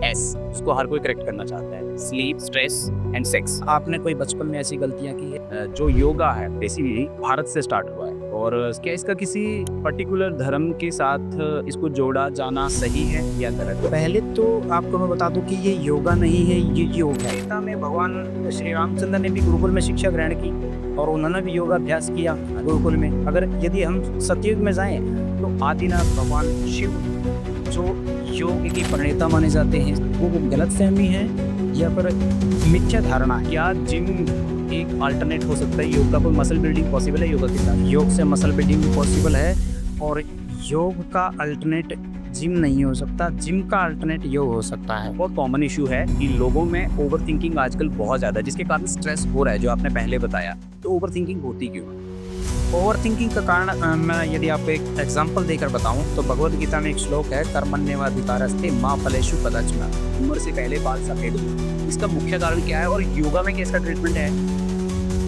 S, उसको हर कोई correct करना चाहता है। Sleep, stress and sex. आपने कोई बचपन में ऐसी गलतियाँ की है? जो योगा है बेसिकली भारत से स्टार्ट हुआ है, और क्या इसका किसी पर्टिकुलर धर्म के साथ इसको जोड़ा जाना सही है या गलत? पहले तो आपको मैं बता दूं कि ये योगा नहीं है, ये योग है। गीता में भगवान श्री रामचंद्र ने भी गुरुकुल में शिक्षा ग्रहण की और उन्होंने भी योगाभ्यास किया गुरुकुल में। अगर यदि हम सतयुग में जाएं तो आदिनाथ भगवान शिव जो योग की प्रणेता माने जाते हैं, वो गलतफहमी है या फिर मिथ्या धारणा है। क्या जिम एक अल्टरनेट हो सकता है योग का? कोई मसल बिल्डिंग पॉसिबल है योगा के साथ? योग से मसल बिल्डिंग भी पॉसिबल है और योग का अल्टरनेट जिम नहीं हो सकता, जिम का अल्टरनेट योग हो सकता है। बहुत कॉमन इशू है कि लोगों में ओवर थिंकिंग आजकल बहुत ज़्यादा है, जिसके कारण स्ट्रेस हो रहा है, जो आपने पहले बताया। तो ओवर थिंकिंग होती क्यों? ओवर थिंकिंग का कारण मैं यदि आपको एक एग्जांपल देकर बताऊं तो भगवत गीता में एक श्लोक है, कर्मण्येवाधिकारस्ते मा फलेषु कदाचन। उम्र से पहले बाल सफेद हो, इसका मुख्य कारण क्या है और योगा में क्या इसका ट्रीटमेंट है?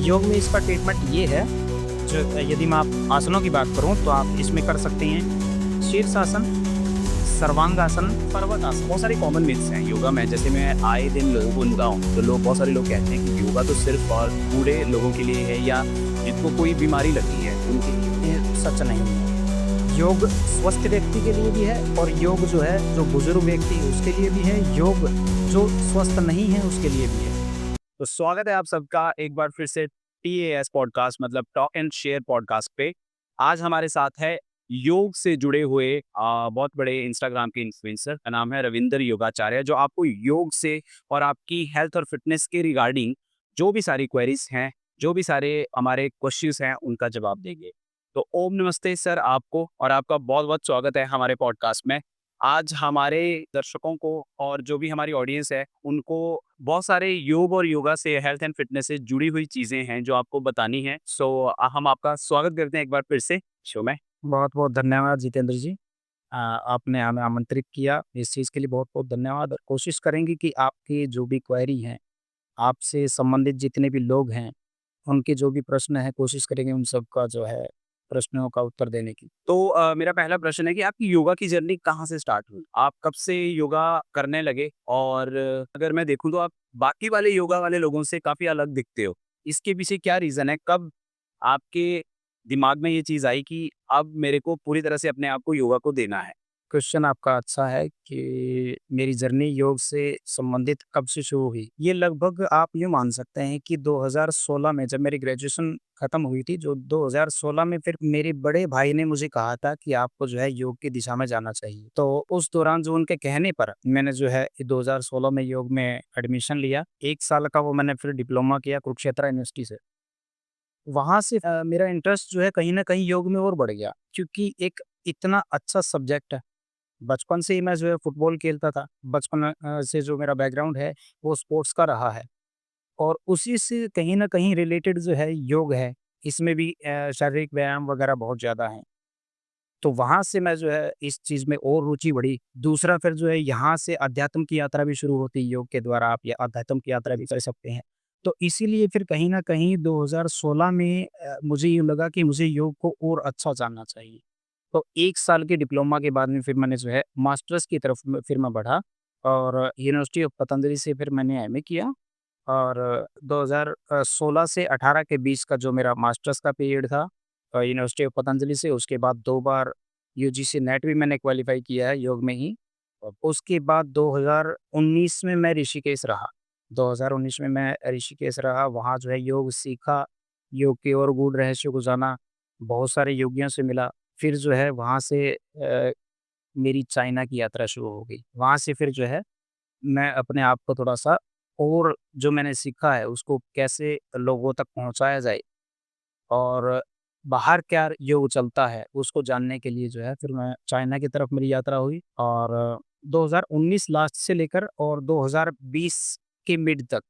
योग में इसका ट्रीटमेंट ये है, जो यदि मैं आप आसनों की बात करूं तो आप इसमें कर सकते हैं शीर्षासन, सर्वांगासन, पर्वतासन। बहुत सारे कॉमन मिथ्स हैं योगा में। जैसे मैं आए दिन लोगों को सुनता हूँ तो बहुत सारे लोग कहते हैं कि योगा तो सिर्फ और बूढ़े लोगों के लिए है, या जिनको कोई बीमारी लगी है उनके लिए। ये सच नहीं है। योग स्वस्थ व्यक्ति के लिए भी है और योग जो है जो बुजुर्ग व्यक्ति है उसके लिए भी है, योग जो स्वस्थ नहीं है उसके लिए भी है। तो स्वागत है आप सबका एक बार फिर से TAS पॉडकास्ट, मतलब टॉक एंड शेयर पॉडकास्ट पे। आज हमारे साथ है योग से जुड़े हुए बहुत बड़े इंस्टाग्राम के इन्फ्लुएंसर, का नाम है रविंदर योगाचार्य, जो आपको योग से और आपकी हेल्थ और फिटनेस के रिगार्डिंग जो भी सारी क्वेरीज हैं, जो भी सारे हमारे क्वेश्चंस हैं, उनका जवाब देंगे। तो ओम नमस्ते सर आपको, और आपका बहुत बहुत स्वागत है हमारे पॉडकास्ट में। आज हमारे दर्शकों को और जो भी हमारी ऑडियंस है उनको बहुत सारे योग और योगा से, हेल्थ एंड फिटनेस से जुड़ी हुई चीज़ें हैं जो आपको बतानी है। हम आपका स्वागत करते हैं एक बार फिर से शो में। बहुत बहुत धन्यवाद जितेंद्र जी। आपने हमें आमंत्रित किया, इस चीज़ के लिए बहुत बहुत धन्यवाद। और कोशिश करेंगे कि आपकी जो भी क्वेरी हैं, आपसे संबंधित जितने भी लोग हैं, उनके जो भी प्रश्न हैं, कोशिश करेंगे उन सब का जो है प्रश्नों का उत्तर देने की। तो मेरा पहला प्रश्न है कि आपकी योगा की जर्नी कहाँ से स्टार्ट हुई? आप कब से योगा करने लगे? और अगर मैं देखूँ तो आप बाकी वाले योगा वाले लोगों से काफ़ी अलग दिखते हो। इसके पीछे क्या रीज़न है? कब आपके दिमाग में ये चीज़ आई कि अब मेरे को पूरी तरह से अपने आप को योगा को देना है? क्वेश्चन आपका अच्छा है कि मेरी जर्नी योग से संबंधित कब से शुरू हुई। ये लगभग आप यूँ मान सकते हैं कि 2016 में जब मेरी ग्रेजुएशन खत्म हुई थी, जो 2016 में फिर मेरे बड़े भाई ने मुझे कहा था कि आपको जो है योग की दिशा में जाना चाहिए। तो उस दौरान जो उनके कहने पर मैंने जो है 2016 में योग में एडमिशन लिया। 1 साल का वो मैंने फिर डिप्लोमा किया कुरुक्षेत्र यूनिवर्सिटी से। वहाँ से मेरा इंटरेस्ट जो है कहीं न कहीं योग में और बढ़ गया, क्योंकि एक इतना अच्छा सब्जेक्ट है। बचपन से ही मैं जो है फुटबॉल खेलता था। बचपन से जो मेरा बैकग्राउंड है वो स्पोर्ट्स का रहा है और उसी से कहीं न कहीं रिलेटेड जो है योग है। इसमें भी शारीरिक व्यायाम वगैरह बहुत ज़्यादा हैं। तो वहाँ से मैं जो है इस चीज़ में और रुचि बढ़ी। दूसरा फिर जो है यहाँ से अध्यात्म की यात्रा भी शुरू होती है, योग के द्वारा आप ये अध्यात्म की यात्रा भी कर सकते हैं। तो इसीलिए फिर कहीं न कहीं 2016 में मुझे यूँ लगा कि मुझे योग को और अच्छा जानना चाहिए। तो 1 साल के डिप्लोमा के बाद में फिर मैंने जो है मास्टर्स की तरफ में फिर मैं बढ़ा और यूनिवर्सिटी ऑफ पतंजलि से फिर मैंने एमए किया और 2016 से 18 के बीच का जो मेरा मास्टर्स का पीरियड था यूनिवर्सिटी ऑफ पतंजलि से, उसके बाद 2 बार यूजीसी नेट भी मैंने क्वालिफ़ाई किया है योग में ही। और उसके बाद 2019 में मैं ऋषिकेश रहा। 2019 में मैं ऋषिकेश रहा, वहाँ जो है योग सीखा, योग के और गूढ़ रहस्यों को जाना, बहुत सारे योगियों से मिला। फिर जो है वहाँ से मेरी चाइना की यात्रा शुरू हो गई। वहाँ से फिर जो है मैं अपने आप को थोड़ा-सा और जो मैंने सीखा है उसको कैसे लोगों तक पहुँचाया जाए और बाहर क्या योग चलता है उसको जानने के लिए जो है फिर मैं चाइना की तरफ मेरी यात्रा हुई और 2019 लास्ट से लेकर और 2020 के मिड तक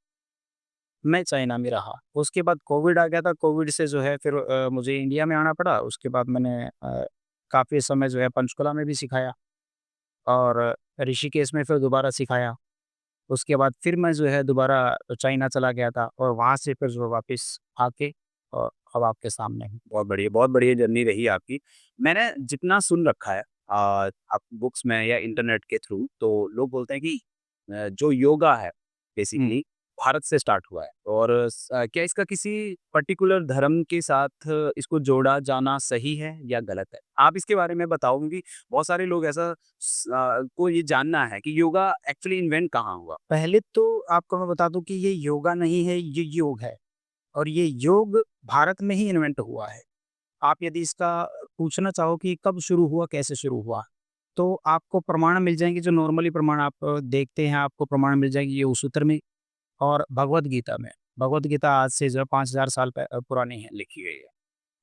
मैं चाइना में रहा। उसके बाद कोविड आ गया था, कोविड से जो है फिर मुझे इंडिया में आना पड़ा। उसके बाद मैंने काफ़ी समय जो है पंचकुला में भी सिखाया और ऋषिकेश में फिर दोबारा सिखाया। उसके बाद फिर मैं जो है दोबारा चाइना चला गया था और वहाँ से फिर जो वापस आके और अब आपके सामने हूँ। बहुत बढ़िया जर्नी रही आपकी। मैंने जितना सुन रखा है आप बुक्स में या इंटरनेट के थ्रू, तो लोग बोलते हैं कि जो योगा है बेसिकली भारत से स्टार्ट हुआ है और क्या इसका किसी पर्टिकुलर धर्म के साथ इसको जोड़ा जाना सही है या गलत है? आप इसके बारे में बताओ क्योंकि बहुत सारे लोग ऐसा को ये जानना है कि योगा एक्चुअली इन्वेंट कहाँ हुआ? पहले तो आपको मैं बता दूं कि ये योगा नहीं है, ये योग है और ये योग भारत में ही इन्वेंट हुआ है। आप यदि इसका पूछना चाहो कि कब शुरू हुआ, कैसे शुरू हुआ, तो आपको प्रमाण मिल जाएँगे जो नॉर्मली प्रमाण आप देखते हैं, आपको प्रमाण मिल जाएँगे ये सूत्र में और भगवद गीता में। भगवद गीता आज से जो है 5000 साल पुरानी है, लिखी गई है।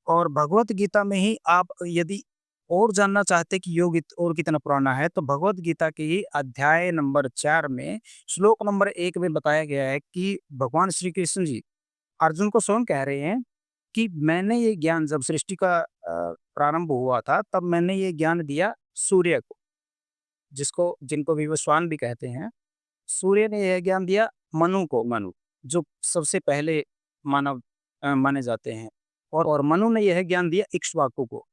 और भगवद गीता में ही आप यदि और जानना चाहते हैं कि योग और कितना पुराना है, तो भगवद गीता के ही अध्याय नंबर 4 में श्लोक नंबर 1 में बताया गया है कि भगवान श्री कृष्ण जी अर्जुन को स्वयं कह रहे हैं कि मैंने ये ज्ञान जब सृष्टि का प्रारंभ हुआ था, तब मैंने ये ज्ञान दिया सूर्य को, जिनको विवस्वान भी कहते हैं। सूर्य ने यह ज्ञान दिया मनु को, जो सबसे पहले मानव माने जाते हैं और मनु ने यह ज्ञान दिया इक्ष्वाकु को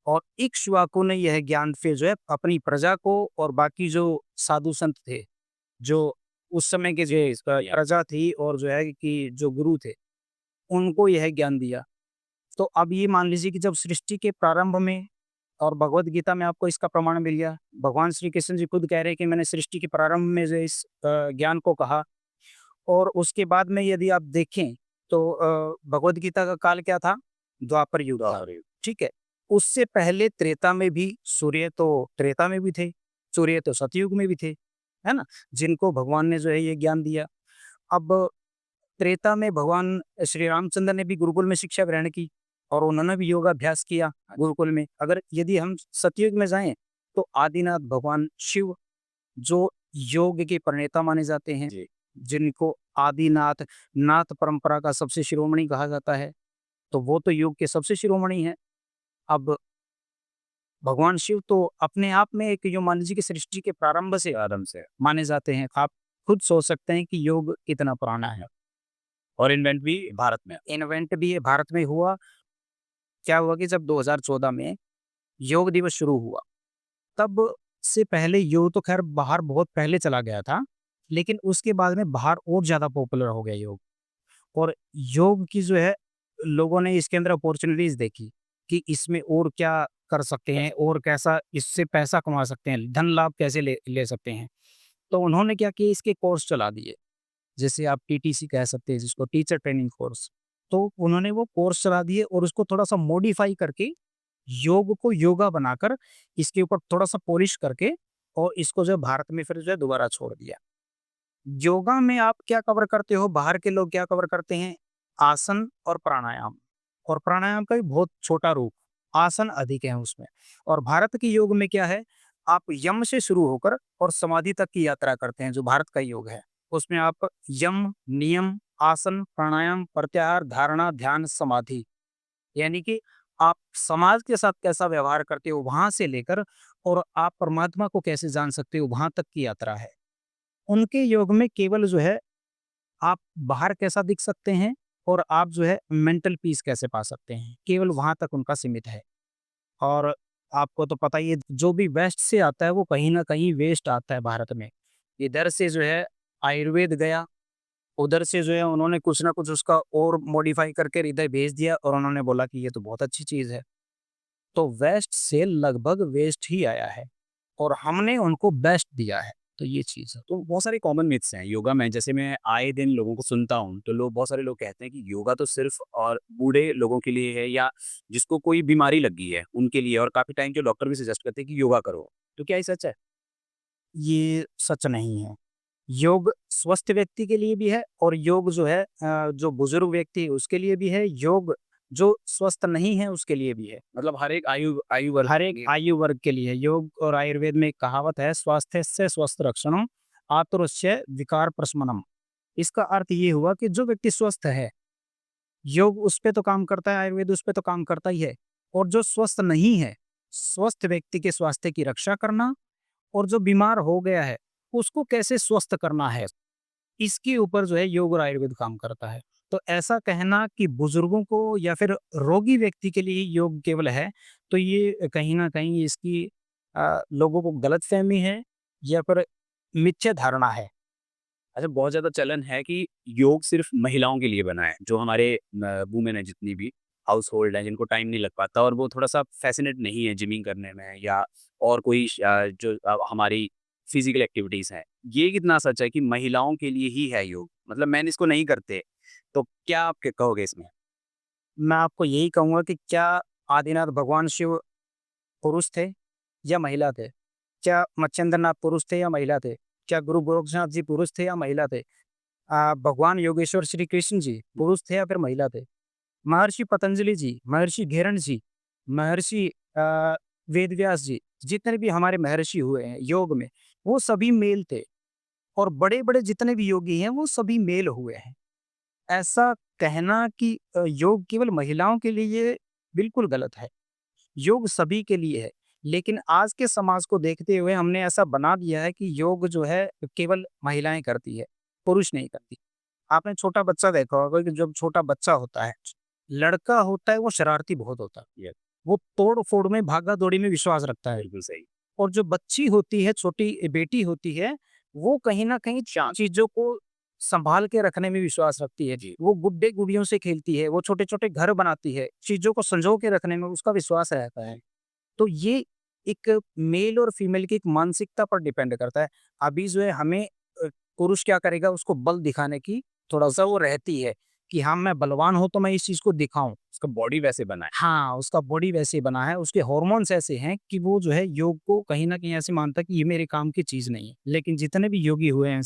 और इक्ष्वाकु ने यह ज्ञान फिर जो है अपनी प्रजा को और बाकी जो साधु संत थे, जो उस समय के जो प्रजा थी और जो है कि जो गुरु थे, उनको यह ज्ञान दिया। तो अब ये मान लीजिए कि जब सृष्टि के प्रारंभ में और भगवद गीता में आपको इसका प्रमाण मिल गया। भगवान श्री कृष्ण जी खुद कह रहे हैं कि मैंने सृष्टि के प्रारंभ में जो इस ज्ञान को कहा और उसके बाद में यदि आप देखें तो भगवद गीता का काल क्या था? द्वापर युग था, ठीक है? उससे पहले त्रेता में भी सूर्य तो त्रेता में भी थे, सूर्य तो सतयुग में भी थे, है ना? जिनको भगवान ने जो है ये ज्ञान दिया। अब त्रेता में भगवान श्री रामचंद्र ने भी गुरुकुल में शिक्षा ग्रहण की और उन्होंने भी योगाभ्यास किया गुरुकुल में। अगर यदि हम सतयुग में जाएं तो आदिनाथ भगवान शिव जो योग के प्रणेता माने जाते हैं, जी। जिनको आदिनाथ नाथ परंपरा का सबसे शिरोमणि कहा जाता है, तो वो तो योग के सबसे शिरोमणि हैं। अब भगवान शिव तो अपने आप में एक यो मान लीजिए कि सृष्टि के प्रारंभ से माने जाते हैं। आप खुद सोच सकते हैं कि योग कितना पुराना है। और इन्वेंट भी भारत में। इन्वेंट भी ये भारत में हुआ। क्या हुआ कि जब 2014 में योग दिवस शुरू हुआ, तब से पहले योग तो खैर बाहर बहुत पहले चला गया था, लेकिन उसके बाद में बाहर और ज़्यादा पॉपुलर हो गया योग। और योग की जो है लोगों ने इसके अंदर अपॉर्चुनिटीज़ देखी कि इसमें और क्या कर सकते हैं और कैसा इससे पैसा कमा सकते हैं, धन लाभ कैसे ले ले सकते हैं। तो उन्होंने क्या किया इसके कोर्स चला दिए। जैसे आप टीटीसी कह सकते हैं जिसको टीचर ट्रेनिंग कोर्स। तो उन्होंने वो कोर्स चला दिए और उसको थोड़ा-सा मॉडिफ़ाई करके योग को योगा बनाकर इसके ऊपर थोड़ा-सा पॉलिश करके और इसको जो है भारत में फिर जो है दोबारा छोड़ दिया। योगा में आप क्या कवर करते हो? बाहर के लोग क्या कवर करते हैं? आसन और प्राणायाम और प्राणायाम का भी बहुत छोटा रूप, आसन अधिक है उसमें। और भारत के योग में क्या है? आप यम से शुरू होकर और समाधि तक की यात्रा करते हैं, जो भारत का योग है। उसमें आप यम, नियम, आसन, प्राणायाम, प्रत्याहार, धारणा, ध्यान, समाधि यानी कि आप समाज के साथ कैसा व्यवहार करते हो, वहाँ से लेकर और आप परमात्मा को कैसे जान सकते हो, वहाँ तक की यात्रा है। उनके योग में केवल जो है आप बाहर कैसा दिख सकते हैं और आप जो है मेंटल पीस कैसे पा सकते हैं, केवल वहाँ तक उनका सीमित है। और आपको तो पता ही है जो भी वेस्ट से आता है वो कहीं न कहीं वेस्ट आता है भारत में। इधर से जो है आयुर्वेद गया, उधर से जो है उन्होंने कुछ ना कुछ उसका और मॉडिफ़ाई करके इधर भेज दिया और उन्होंने बोला कि ये तो बहुत अच्छी चीज़ है। तो वेस्ट से लगभग वेस्ट ही आया है और हमने उनको बेस्ट दिया है। तो ये चीज़ है। तो बहुत सारे कॉमन मिथ्स हैं योगा में। जैसे मैं आए दिन लोगों को सुनता हूँ तो लोग बहुत सारे लोग कहते हैं कि योगा तो सिर्फ और बूढ़े लोगों के लिए है या जिसको कोई बीमारी लगी है उनके लिए, और काफी टाइम के डॉक्टर भी सजेस्ट करते हैं कि योगा करो। तो क्या ये सच है? ये सच नहीं है। योग स्वस्थ व्यक्ति के लिए भी है और योग जो है जो बुजुर्ग व्यक्ति है उसके लिए भी है, योग जो स्वस्थ नहीं है उसके लिए भी है। मतलब हर एक आयु आयु वर्ग हर एक आयु वर्ग के लिए योग। और आयुर्वेद में एक कहावत है स्वास्थ्यस्य स्वस्थ रक्षणम आतुरस्य विकार प्रशमनम। इसका अर्थ ये हुआ कि जो व्यक्ति स्वस्थ है, योग उस पे तो काम करता है, आयुर्वेद उस पे तो काम करता ही है। और जो स्वस्थ नहीं है, स्वस्थ व्यक्ति के स्वास्थ्य की रक्षा करना और जो बीमार हो गया है, उसको कैसे स्वस्थ करना है, इसके ऊपर जो है योग और आयुर्वेद काम करता है। तो ऐसा कहना कि बुजुर्गों को या फिर रोगी व्यक्ति के लिए ही योग केवल है, तो ये कहीं न कहीं इसकी लोगों को गलतफ़हमी है या फिर मिथ्या धारणा है। अच्छा, बहुत ज़्यादा चलन है कि योग सिर्फ़ महिलाओं के लिए बना है, जो हमारे वुमेन है जितनी भी हाउसहोल्ड है, जिनको टाइम नहीं लग पाता और वो थोड़ा-सा फ़ैसिनेट नहीं है जिमिंग करने में या और कोई जो हमारी फ़िज़िकल एक्टिविटीज़ हैं। ये कितना सच है कि महिलाओं के लिए ही है योग? मतलब मेन इसको नहीं करते, तो क्या आप क कहोगे इसमें? मैं आपको यही कहूँगा कि क्या आदिनाथ भगवान शिव पुरुष थे या महिला थे? क्या मत्स्येंद्रनाथ पुरुष थे या महिला थे? क्या गुरु गोरक्षनाथ जी पुरुष थे या महिला थे? भगवान योगेश्वर श्री कृष्ण जी पुरुष थे या फिर महिला थे? महर्षि पतंजलि जी, महर्षि घेरण जी, महर्षि वेदव्यास जी, जितने भी हमारे महर्षि हुए हैं योग में, वो सभी मेल थे और बड़े-बड़े जितने भी योगी हैं, वो सभी मेल हुए हैं। ऐसा कहना कि योग केवल महिलाओं के लिए ये बिल्कुल गलत है। योग सभी के लिए है, लेकिन आज के समाज को देखते हुए हमने ऐसा बना दिया है कि योग जो है केवल महिलाएँ करती है, पुरुष नहीं करती। आपने छोटा बच्चा देखा होगा कि जब छोटा बच्चा होता है, लड़का होता है वो शरारती बहुत होता है। ये वो तोड़-फोड़ में, भागा-दौड़ी में विश्वास रखता है बिल्कुल सही। और जो बच्ची होती है, छोटी बेटी होती है, वो कहीं न कहीं शांत। चीज़ों को सँभाल के रखने में विश्वास रखती है। जी। वो गुड्डे-गुड़ियों से खेलती है, वो छोटे-छोटे घर बनाती है, चीज़ों को सँजो के रखने में उसका विश्वास रहता है। तो ये एक मेल और फीमेल की एक मानसिकता पर डिपेंड करता है। अभी जो है हमें पुरुष क्या करेगा उसको बल दिखाने की थोड़ा-सा वो रहती है कि हाँ, मैं बलवान हूँ तो मैं इस चीज़ को दिखाऊँ। उसका बॉडी वैसे बना है। हाँ, उसका बॉडी वैसे बना है, उसके हॉर्मोन्स ऐसे हैं कि वो जो है योग को कहीं न कहीं ऐसे मानता है कि ये मेरे काम की चीज़ नहीं है। लेकिन जितने भी योगी हुए हैं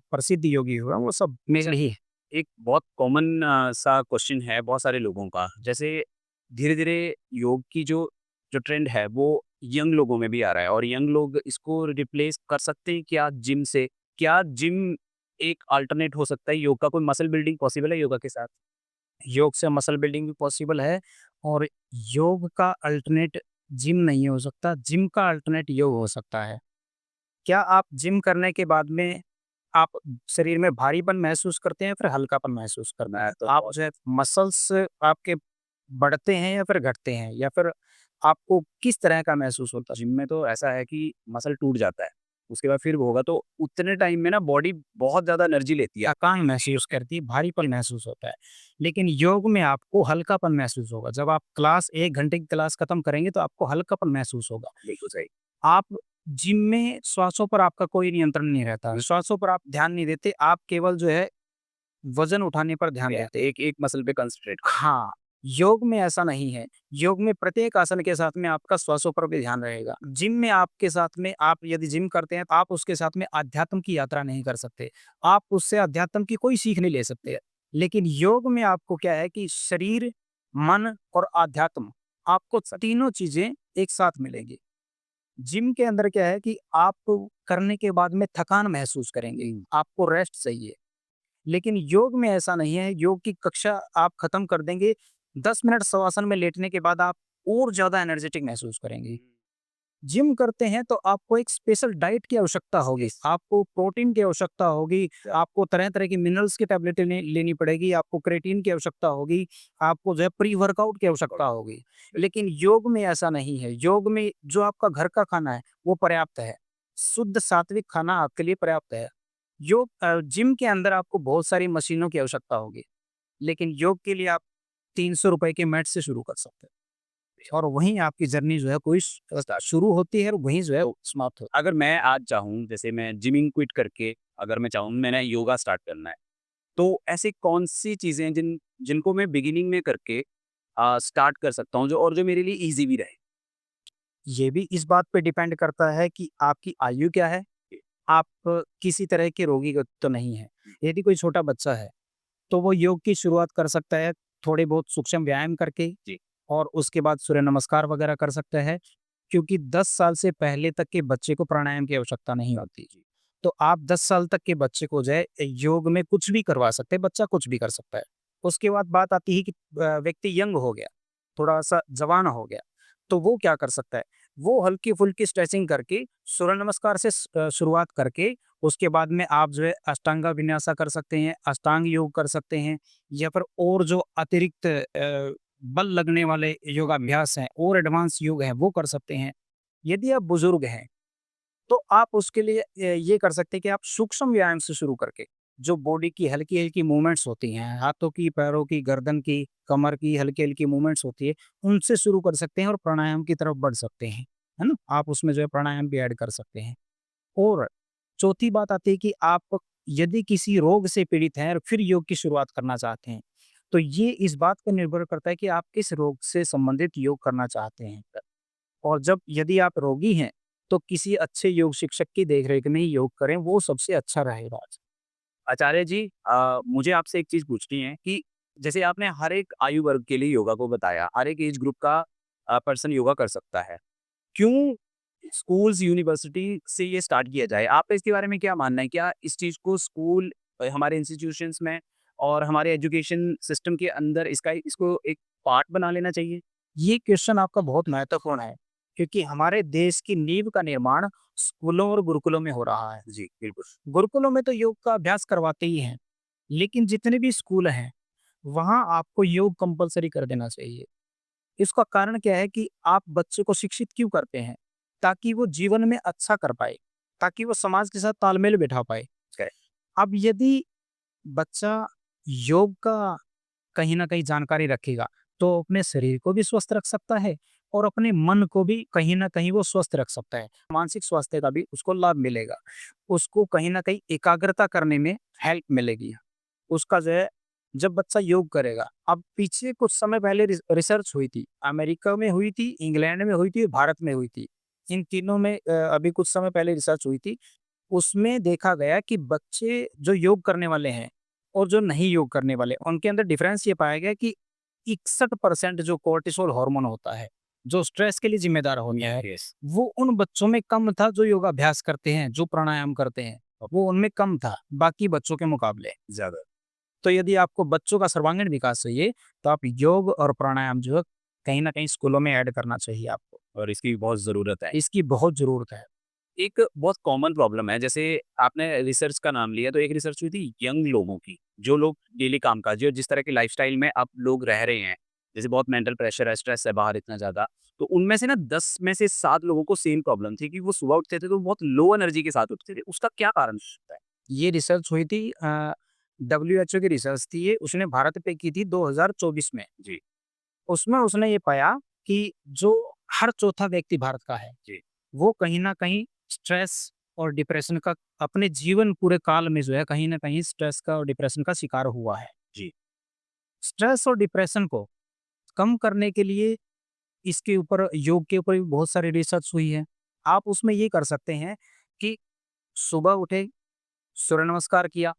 प्रसिद्ध योगी हुए हैं वो सब मेल ही है। एक बहुत कॉमन सा क्वेश्चन है बहुत सारे लोगों का। जैसे धीरे-धीरे योग की जो ट्रेंड है वो यंग लोगों में भी आ रहा है और यंग लोग इसको रिप्लेस कर सकते हैं क्या जिम से? क्या जिम एक अल्टरनेट हो सकता है योग का? कोई मसल बिल्डिंग पॉसिबल है योगा के साथ? योग से मसल बिल्डिंग भी पॉसिबल है और योग का अल्टरनेट जिम नहीं हो सकता, जिम का अल्टरनेट योग हो सकता है। क्या आप जिम करने के बाद में आप शरीर में भारीपन महसूस करते हैं या फिर हल्कापन महसूस करते मैं हैं? तो आप बहुत जो है मसल्स आपके बढ़ते हैं या फिर घटते हैं या फिर आपको किस तरह का महसूस होता है? जिम में तो ऐसा है कि मसल टूट जाता है। उसके बाद फिर वो होगा तो उतने टाइम में ना बॉडी बहुत ज़्यादा एनर्जी लेती है। थकान महसूस करती है, भारीपन महसूस होता है। लेकिन योग में आपको हल्कापन महसूस होगा। जब आप क्लास 1 घंटे की क्लास खत्म करेंगे तो आपको हल्कापन महसूस होगा। बिल्कुल सही। आप जिम में श्वासों पर आपका कोई नियंत्रण नहीं रहता। श्वासों पर आप ध्यान नहीं देते, आप केवल जो है वज़न उठाने पर ध्यान देते हैं। एक मसल पे कंसंट्रेट कर। हाँ, योग में ऐसा नहीं है। योग में प्रत्येक आसन के साथ में आपका श्वासों पर भी ध्यान रहेगा। जिम में आपके साथ में आप यदि जिम करते हैं, तो आप उसके साथ में अध्यात्म की यात्रा नहीं कर सकते। आप उससे अध्यात्म की कोई सीख नहीं ले सकते। लेकिन योग में आपको क्या है कि शरीर, मन और अध्यात्म आपको तीनों चीज़ें एक साथ मिलेंगी। जिम के अंदर क्या है कि आप करने के बाद में थकान महसूस करेंगे, आपको रेस्ट चाहिए। लेकिन योग में ऐसा नहीं है, योग की कक्षा आप खत्म कर देंगे, 10 मिनट शवासन में लेटने के बाद आप और ज़्यादा एनर्जेटिक महसूस करेंगे। जिम करते हैं तो आपको एक स्पेशल डाइट की आवश्यकता होगी, आपको प्रोटीन की आवश्यकता होगी, आपको तरह-तरह की मिनरल्स की टैबलेटें लेनी पड़ेगी, आपको क्रेटीन की आवश्यकता होगी, आपको जो है प्री वर्कआउट की आवश्यकता होगी। लेकिन योग में ऐसा नहीं है, योग में जो आपका घर का खाना है, वो पर्याप्त है। शुद्ध सात्विक खाना आपके लिए पर्याप्त है। जिम के अंदर आपको बहुत सारी मशीनों की आवश्यकता होगी, लेकिन योग के लिए आप ₹300 के मैट से शुरू कर सकते हैं और वहीं आपकी जर्नी जो है कोई शुरू होती है और वहीं जो है समाप्त होती अगर मैं आज चाहूँ जैसे मैं जिमिंग क्विट करके अगर मैं चाहूँ मैंने योगा स्टार्ट करना है, तो ऐसी कौन-सी चीज़ें हैं जिनको मैं बिगिनिंग में करके स्टार्ट कर सकता हूँ जो और जो मेरे लिए ईज़ी भी रहे? है। ये भी इस बात पे डिपेंड करता है कि आपकी आयु क्या है, आप किसी तरह के रोगी तो नहीं हैं। यदि कोई छोटा बच्चा है, तो वो योग की शुरुआत कर सकता है, थोड़े बहुत सूक्ष्म व्यायाम करके जी। और उसके बाद सूर्य नमस्कार वगैरह कर सकता है, क्योंकि 10 साल से पहले तक के बच्चे को प्राणायाम की आवश्यकता नहीं होती। तो आप 10 साल तक के बच्चे को जो है योग में कुछ भी करवा सकते हैं, बच्चा कुछ भी कर सकता है। उसके बाद बात आती है कि व्यक्ति यंग हो गया, थोड़ा-सा जवान हो गया, तो वो क्या कर सकता है? वो हल्की-फुल्की स्ट्रेचिंग करके, सूर्य नमस्कार से शुरुआत करके, उसके बाद में आप जो है अष्टांगा विन्यासा कर सकते हैं, अष्टांग योग कर सकते हैं या फिर और जो अतिरिक्त बल लगने वाले योगाभ्यास हैं और एडवांस योग हैं, वो कर सकते हैं। यदि आप बुजुर्ग हैं तो आप उसके लिए ये कर सकते हैं कि आप सूक्ष्म व्यायाम से शुरू करके जो बॉडी की हल्की-हल्की मूवमेंट्स होती हैं, हाथों की, पैरों की, गर्दन की, कमर की हल्की-हल्की मूवमेंट्स होती है, उनसे शुरू कर सकते हैं और प्राणायाम की तरफ बढ़ सकते हैं, है ना? आप उसमें जो है प्राणायाम भी ऐड कर सकते हैं। और चौथी बात आती है कि आप यदि किसी रोग से पीड़ित हैं और फिर योग की शुरुआत करना चाहते हैं, तो ये इस बात पर निर्भर करता है कि आप किस रोग से संबंधित योग करना चाहते हैं। और जब यदि आप रोगी हैं, तो किसी अच्छे योग शिक्षक की देखरेख में ही योग करें, वो सबसे अच्छा रहेगा। आचार्य जी, मुझे आपसे एक चीज़ पूछनी है कि जैसे आपने हर एक आयु वर्ग के लिए योगा को बताया, हर एक एज ग्रुप का पर्सन योगा कर सकता है। क्यों स्कूल्स, यूनिवर्सिटी से ये स्टार्ट किया जाए? आपका इसके बारे में क्या मानना है? क्या इस चीज़ को स्कूल हमारे इंस्टीट्यूशंस में और हमारे एजुकेशन सिस्टम के अंदर इसको एक पार्ट बना लेना चाहिए? ये क्वेश्चन आपका बहुत महत्वपूर्ण है, क्योंकि हमारे देश की नींव का निर्माण स्कूलों और गुरुकुलों में हो रहा है। जी, बिल्कुल। गुरुकुलों में तो योग का अभ्यास करवाते ही हैं, लेकिन जितने भी स्कूल हैं, वहाँ आपको योग कंपल्सरी कर देना चाहिए। इसका कारण क्या है कि आप बच्चे को शिक्षित क्यों करते हैं? ताकि वो जीवन में अच्छा कर पाए, ताकि वो समाज के साथ तालमेल बिठा पाए। करेक्ट। अब यदि बच्चा योग का कहीं न कहीं जानकारी रखेगा, तो अपने शरीर को भी स्वस्थ रख सकता है और अपने मन को भी कहीं न कहीं वो स्वस्थ रख सकता है। मानसिक स्वास्थ्य का भी उसको लाभ मिलेगा। उसको कहीं न कहीं एकाग्रता करने में हेल्प मिलेगी। उसका जो है जब बच्चा योग करेगा, अब पीछे कुछ समय पहले रिसर्च हुई थी, अमेरिका में हुई थी, इंग्लैंड में हुई थी, भारत में हुई थी। इन तीनों में अभी कुछ समय पहले रिसर्च हुई थी। उसमें देखा गया कि बच्चे जो योग करने वाले हैं और जो नहीं योग करने वाले, उनके अंदर डिफरेंस ये पाया गया कि 61% जो कोर्टिसोल हार्मोन होता है, जो स्ट्रेस के लिए ज़िम्मेदार होता है, यस। वो उन बच्चों में कम था जो योगाभ्यास करते हैं, जो प्राणायाम करते हैं, वो उनमें कम था, बाकी बच्चों के मुकाबले। ज़्यादा। तो यदि आपको बच्चों का सर्वांगीण विकास चाहिए, तो आप योग और प्राणायाम जो है, कहीं न कहीं स्कूलों में ऐड करना चाहिए आपको। और इसकी बहुत ज़रूरत है। इसकी बहुत ज़रूरत है। एक बहुत कॉमन प्रॉब्लम है, जैसे आपने रिसर्च का नाम लिया, तो एक रिसर्च हुई थी यंग लोगों की, जो लोग डेली कामकाजी और जिस तरह की लाइफ़स्टाइल में अब लोग रह रहे हैं, जैसे बहुत मेंटल प्रेशर है, स्ट्रेस है बाहर इतना ज़्यादा, तो उनमें से ना 10 में से 7 लोगों को सेम प्रॉब्लम थी कि वो सुबह उठते थे तो बहुत लो एनर्जी के साथ उठते थे। उसका क्या कारण हो सकता है? ये रिसर्च हुई थी डब्ल्यूएचओ की रिसर्च थी ये, उसने भारत पे की थी 2024 में। जी, उसमें उसने ये पाया कि जो हर चौथा व्यक्ति भारत का है, जी, वो कहीं न कहीं स्ट्रेस और डिप्रेशन का अपने जीवन पूरे काल में जो है कहीं न कहीं स्ट्रेस का और डिप्रेशन का शिकार हुआ है। जी। स्ट्रेस और डिप्रेशन को कम करने के लिए इसके ऊपर योग के ऊपर भी बहुत सारी रिसर्च हुई है। आप उसमें ये कर सकते हैं कि सुबह उठे, सूर्य नमस्कार किया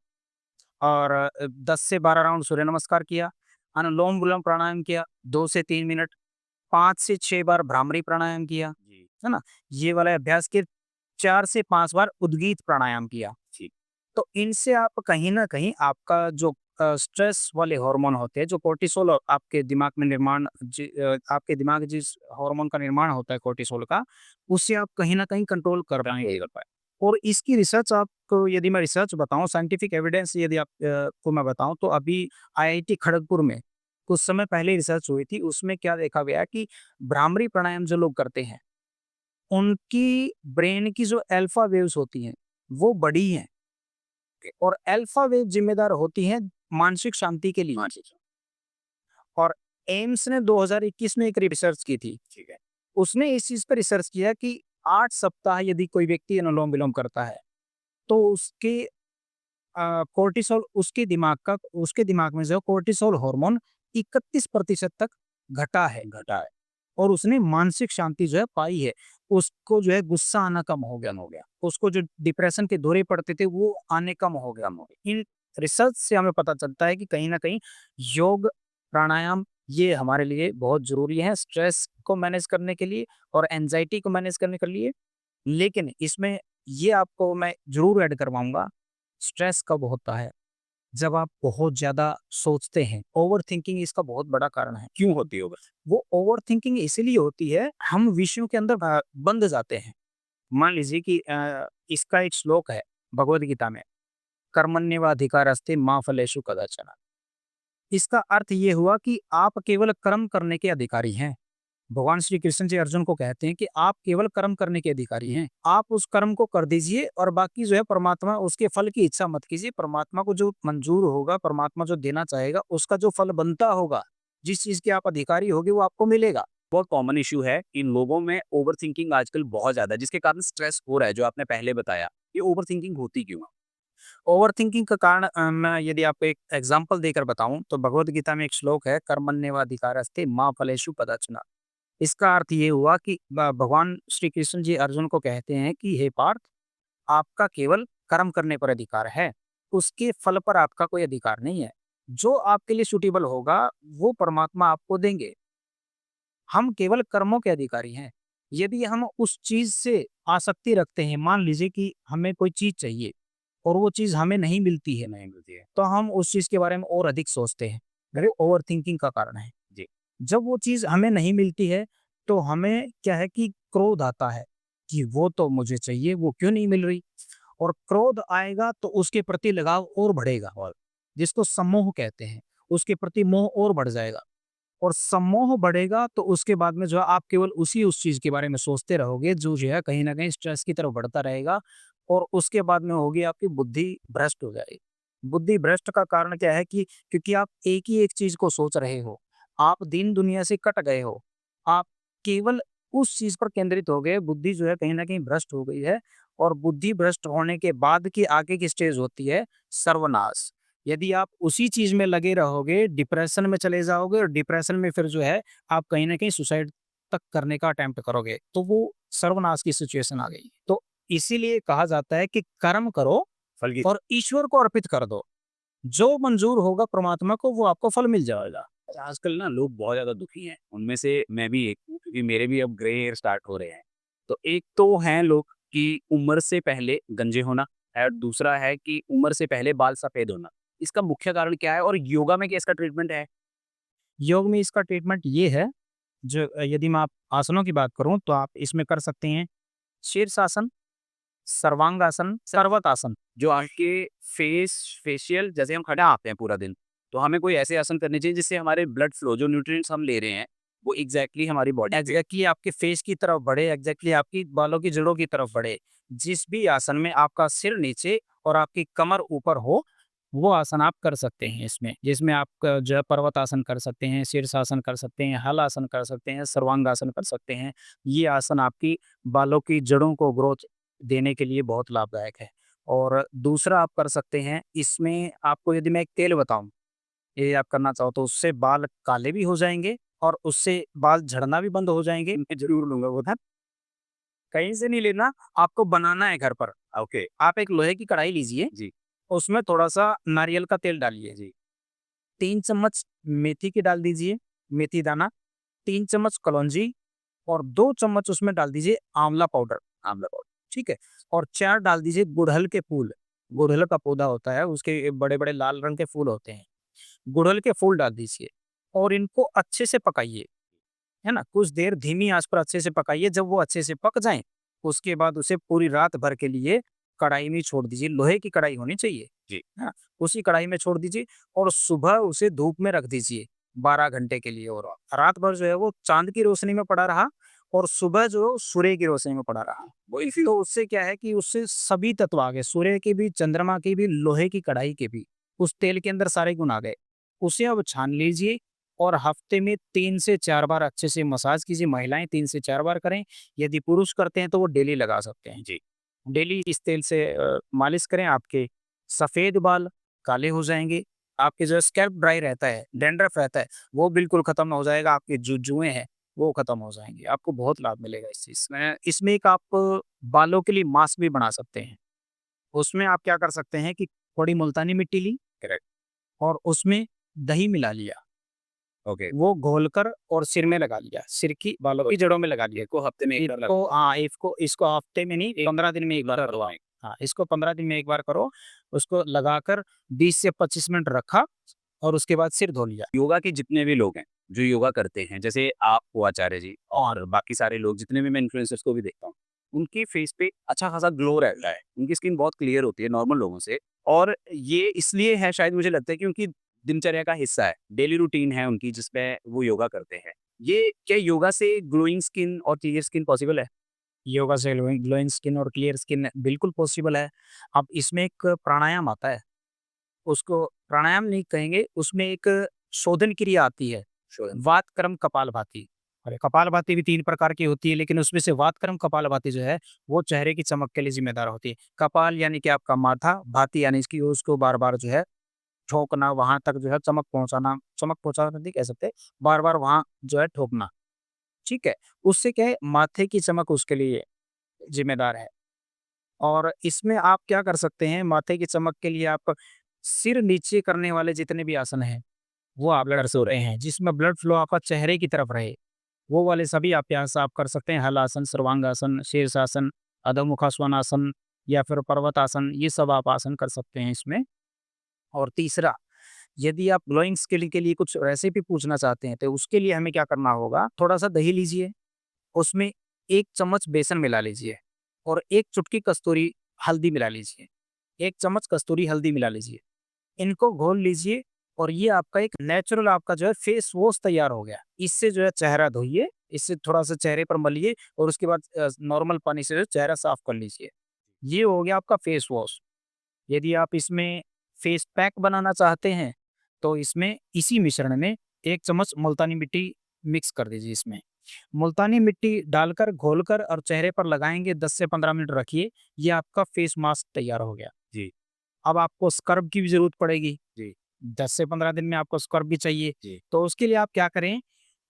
और 10 से 12 राउंड सूर्य नमस्कार किया, अनुलोम-विलोम प्राणायाम किया 2 से 3 मिनट, 5 से 6 बार भ्रामरी प्राणायाम किया, जी, है ना? ये वाला अभ्यास के 4 से 5 बार उद्गीत प्राणायाम किया। जी, तो इनसे आप कहीं न कहीं आपका जो स्ट्रेस वाले हार्मोन होते हैं, जो कोर्टिसोल आपके दिमाग में आपके दिमाग जिस हार्मोन का निर्माण होता है कोर्टिसोल का, उससे आप कहीं न कहीं कंट्रोल कर पाएँगे। और इसकी रिसर्च आपको यदि मैं रिसर्च बताऊँ, साइंटिफिक एविडेंस यदि को मैं बताऊँ, तो अभी आईआईटी खड़गपुर में कुछ समय पहले रिसर्च हुई थी। उसमें क्या देखा गया कि भ्रामरी प्राणायाम जो लोग करते हैं, उनकी ब्रेन की जो अल्फा वेव्स होती हैं, वो बढ़ी हैं और अल्फा वेव ज़िम्मेदार होती हैं मानसिक शांति के लिए। और एम्स ने 2021 में एक रिसर्च की थी। ठीक है। उसने इस चीज़ पे रिसर्च किया कि 8 सप्ताह यदि कोई व्यक्ति अनुलोम-विलोम करता है, तो कोर्टिसोल उसके दिमाग में जो कोर्टिसोल हार्मोन 31% तक घटा है और उसने मानसिक शांति जो है पाई है। उसको जो है गुस्सा आना कम हो गया। उसको जो डिप्रेशन के दौरे पड़ते थे वो आने कम हो गया। इन रिसर्च से हमें पता चलता है कि कहीं न कहीं योग, प्राणायाम ये हमारे लिए बहुत ज़रूरी है स्ट्रेस को मैनेज करने के लिए और एंग्ज़ायटी को मैनेज करने के लिए। लेकिन इसमें ये आपको मैं ज़रूर ऐड करवाऊँगा, स्ट्रेस कब होता है? जब आप बहुत ज़्यादा सोचते हैं, ओवरथिंकिंग इसका बहुत बड़ा कारण है। क्यों होती होगा? वो ओवरथिंकिंग इसीलिए होती है, हम विषयों के अंदर बंध जाते हैं। मान लीजिए कि इसका एक श्लोक है भगवद गीता में, कर्मण्येवाधिकारस्ते मा फलेषु कदाचन। इसका अर्थ ये हुआ कि आप केवल कर्म करने के अधिकारी हैं, भगवान श्री कृष्ण जी अर्जुन को कहते हैं कि आप केवल कर्म करने के अधिकारी हैं। आप उस कर्म को कर दीजिए और बाकी जो है परमात्मा उसके फल की इच्छा मत कीजिए। परमात्मा को जो मंजूर होगा, परमात्मा जो देना चाहेगा, उसका जो फल बनता होगा, जिस चीज़ के आप अधिकारी होंगे वो आपको मिलेगा। बहुत कॉमन इश्यू है इन लोगों में, ओवरथिंकिंग आजकल बहुत ज़्यादा है, जिसके कारण स्ट्रेस हो रहा है, जो आपने पहले बताया। ये ओवरथिंकिंग होती क्यों है? ओवरथिंकिंग का कारण मैं यदि आपको एक एग्ज़ाम्पल देकर बताऊँ तो भगवद गीता में एक श्लोक है, कर्मण्येवाधिकारस्ते मा फलेषु कदाचन। इसका अर्थ ये हुआ कि भगवान श्री कृष्ण जी अर्जुन को कहते हैं कि हे पार्थ, आपका केवल कर्म करने पर अधिकार है, उसके फल पर आपका कोई अधिकार नहीं है। जो आपके लिए सूटेबल होगा, वो परमात्मा आपको देंगे। हम केवल कर्मों के अधिकारी हैं। यदि हम उस चीज़ से आसक्ति रखते हैं, मान लीजिए कि हमें कोई चीज़ चाहिए और वो चीज़ हमें नहीं मिलती है, नहीं मिलती है। तो हम उस चीज़ के बारे में और अधिक सोचते हैं। वो ओवरथिंकिंग का कारण है। जी। जब वो चीज़ हमें नहीं मिलती है, तो हमें क्या है कि क्रोध आता है कि वो तो मुझे चाहिए, वो क्यों नहीं मिल रही? और क्रोध आएगा तो उसके प्रति लगाव और बढ़ेगा, और जिसको सम्मोह कहते हैं, उसके प्रति मोह और बढ़ जाएगा। और सम्मोह बढ़ेगा तो उसके बाद में जो है आप केवल उस चीज़ के बारे में सोचते रहोगे, जो है कहीं न कहीं स्ट्रेस की तरफ बढ़ता रहेगा, और उसके बाद में होगी आपकी बुद्धि भ्रष्ट हो जाएगी। बुद्धि भ्रष्ट का कारण क्या है कि क्योंकि आप एक ही एक चीज़ को सोच रहे हो, आप दीन दुनिया से कट गए हो, आप केवल उस चीज़ पर केंद्रित हो गए, बुद्धि जो है कहीं न कहीं भ्रष्ट हो गई है, और बुद्धि भ्रष्ट होने के बाद की आगे की स्टेज होती है सर्वनाश। यदि आप उसी चीज़ में लगे रहोगे, डिप्रेशन में चले जाओगे, और डिप्रेशन में फिर जो है आप कहीं न कहीं सुसाइड तक करने का अटेम्प्ट करोगे, तो वो सर्वनाश की सिचुएशन आ गई। तो इसीलिए कहा जाता है कि कर्म करो फल की और ईश्वर को अर्पित कर दो। जो मंज़ूर होगा परमात्मा को, वो आपको फल मिल जाएगा। आजकल ना लोग बहुत ज़्यादा दुखी हैं, उनमें से मैं भी एक हूँ, क्योंकि मेरे भी अब ग्रे हेयर स्टार्ट हो रहे हैं। तो एक तो हैं लोग कि उम्र से पहले गंजे होना, और दूसरा है कि उम्र से पहले बाल सफ़ेद होना। इसका मुख्य कारण क्या है और योगा में क्या इसका ट्रीटमेंट है? योग में इसका ट्रीटमेंट ये है, जो यदि मैं आप आसनों की बात करूँ तो आप इसमें कर सकते हैं शीर्षासन, सर्वांगासन, सर्वतासन। जो आपके फेशियल जैसे हम खड़े आते हैं पूरा दिन, तो हमें कोई ऐसे आसन करने चाहिए जिससे हमारे ब्लड फ्लो जो न्यूट्रिएंट्स हम ले रहे हैं, वो एग्ज़ैक्टली हमारी बॉडी पे एग्ज़ैक्टली आपके फेस की तरफ बढ़े, एग्ज़ैक्टली आपकी बालों की जड़ों की तरफ बढ़े। जिस भी आसन में आपका सिर नीचे और आपकी कमर ऊपर हो, वो आसन आप कर सकते हैं इसमें। जिसमें आप जो है पर्वतासन कर सकते हैं, शीर्षासन कर सकते हैं, हलासन कर सकते हैं, सर्वांगासन कर सकते हैं। ये आसन आपकी बालों की जड़ों को ग्रोथ देने के लिए बहुत लाभदायक है। और दूसरा आप कर सकते हैं, इसमें आपको यदि मैं एक तेल बताऊँ, ये आप करना चाहो तो उससे बाल काले भी हो जाएँगे और उससे बाल झड़ना भी बंद हो जाएँगे। मैं ज़रूर लूँगा वो था। कहीं से नहीं लेना, आपको बनाना है घर पर। ओके। आप एक लोहे की कढ़ाई लीजिए, जी। उसमें थोड़ा-सा नारियल का तेल डालिए। जी। 3 चम्मच मेथी की डाल दीजिए, मेथी दाना, 3 चम्मच कलौंजी, और 2 चम्मच उसमें डाल दीजिए आंवला पाउडर, आमला पाउडर। ठीक है? और 4 डाल दीजिए गुड़हल के फूल। गुड़हल का पौधा होता है, उसके बड़े-बड़े लाल रंग के फूल होते हैं। गुड़हल के फूल डाल दीजिए और इनको अच्छे से पकाइए, है ना? कुछ देर धीमी आँच पर अच्छे से पकाइए, जब वो अच्छे से पक जाएँ, उसके बाद उसे पूरी रात भर के लिए कढ़ाई में छोड़ दीजिए, लोहे की कढ़ाई होनी चाहिए, जी। हाँ? उसी कढ़ाई में छोड़ दीजिए और सुबह उसे धूप में रख दीजिए 12 घंटे के लिए, और रात भर जो है वो चाँद की रोशनी में पड़ा रहा और सुबह जो सूर्य की रोशनी में पड़ा रहा। वो इसी तो उससे क्या है कि उससे सभी तत्व आ गए, सूर्य के भी, चंद्रमा के भी, लोहे की कढ़ाई के भी, उस तेल के अंदर सारे गुण आ गए। उसे अब छान लीजिए और हफ्ते में 3 से 4 बार अच्छे से मसाज कीजिए। महिलाएँ 3 से 4 बार करें, यदि पुरुष करते हैं तो वो डेली लगा सकते हैं। जी। डेली इस तेल से मालिश करें, आपके सफ़ेद बाल काले हो जाएँगे, आपके जो स्कैल्प ड्राई रहता है, डैंड्रफ रहता है, वो बिल्कुल खत्म हो जाएगा, आपके जो जुएँ हैं, वो खत्म हो जाएँगे। आपको बहुत लाभ मिलेगा इस चीज़ में। इसमें एक आप बालों के लिए मास्क भी बना सकते हैं। उसमें आप क्या कर सकते हैं कि थोड़ी मुल्तानी मिट्टी ली करेक्ट। और उसमें दही मिला लिया। ओके। वो घोलकर और सिर में लगा लिया, सिर की बालों की जड़ों में लगा लिया। को हफ्ते में 1 बार इसको हाँ, इसको हफ्ते में नहीं, 15 दिन में 1 बार करो आप। लगवाएँ। हाँ, इसको 15 दिन में 1 बार करो, उसको लगाकर 20 से 25 मिनट रखा और उसके बाद सिर धो लिया। योगा के जितने भी लोग हैं, जो योगा करते हैं, जैसे आप हो आचार्य जी और बाकी सारे लोग जितने भी मैं इन्फ्लुएंसर्स को भी देखता हूँ, उनकी फेस पे अच्छा खासा ग्लो रहता है। उनकी स्किन बहुत क्लियर होती है नॉर्मल लोगों से, और ये इसलिए है शायद मुझे लगता है कि उनकी दिनचर्या का हिस्सा है, डेली रूटीन है उनकी जिसमें वो योगा करते हैं। ये क्या योगा से ग्लोइंग स्किन और क्लियर स्किन पॉसिबल है? योगा से ग्लोइंग ग्लोइंग स्किन और क्लियर स्किन बिल्कुल पॉसिबल है। अब इसमें एक प्राणायाम आता है, उसको प्राणायाम नहीं कहेंगे, उसमें एक शोधन क्रिया आती है, शोधन। वात, क्रम, कपालभाति। अरे कपालभाति भी 3 प्रकार की होती है, लेकिन उसमें से वात, क्रम, कपालभाति जो है, वो चेहरे की चमक के लिए ज़िम्मेदार होती है। कपाल यानी कि आपका माथा, भाति यानी इसकी उसको बार-बार जो है ठोकना, वहाँ तक जो है चमक पहुँचाना नहीं कह सकते, बार-बार वहाँ जो है ठोकना, ठीक है? उससे क्या है, माथे की चमक उसके लिए ज़िम्मेदार है। और इसमें आप क्या कर सकते हैं, माथे की चमक के लिए आप सिर नीचे करने वाले जितने भी आसन हैं, वो आप कर सकते हैं, जिसमें ब्लड फ्लो आपका चेहरे की तरफ रहे। वो वाले सभी अभ्यास आप कर सकते हैं, हलासन, सर्वांगासन, शीर्षासन, अधोमुखाश्वानासन या फिर पर्वतासन, ये सब आप आसन कर सकते हैं इसमें। और तीसरा, यदि आप ग्लोइंग स्किन के लिए कुछ रेसिपी पूछना चाहते हैं, तो उसके लिए हमें क्या करना होगा, थोड़ा-सा दही लीजिए, उसमें 1 चम्मच बेसन मिला लीजिए और 1 चुटकी कस्तूरी हल्दी मिला लीजिए। 1 चम्मच कस्तूरी हल्दी मिला लीजिए। इनको घोल लीजिए और ये आपका एक नेचुरल आपका जो है फेस वॉश तैयार हो गया। इससे जो है चेहरा धोइए, इससे थोड़ा-सा चेहरे पर मलिए और उसके बाद नॉर्मल पानी से जो है चेहरा साफ कर लीजिए। ये हो गया आपका फेस वॉश। यदि आप इसमें फेस पैक बनाना चाहते हैं, तो इसमें इसी मिश्रण में 1 चम्मच मुल्तानी मिट्टी मिक्स कर दीजिए इसमें। मुल्तानी मिट्टी डालकर, घोलकर और चेहरे पर लगाएँगे, 10 से 15 मिनट रखिए, ये आपका फेस मास्क तैयार हो गया। जी, अब आपको स्क्रब की भी ज़रूरत पड़ेगी। जी, 10 से 15 दिन में आपको स्क्रब भी चाहिए। जी। तो उसके लिए आप क्या करें,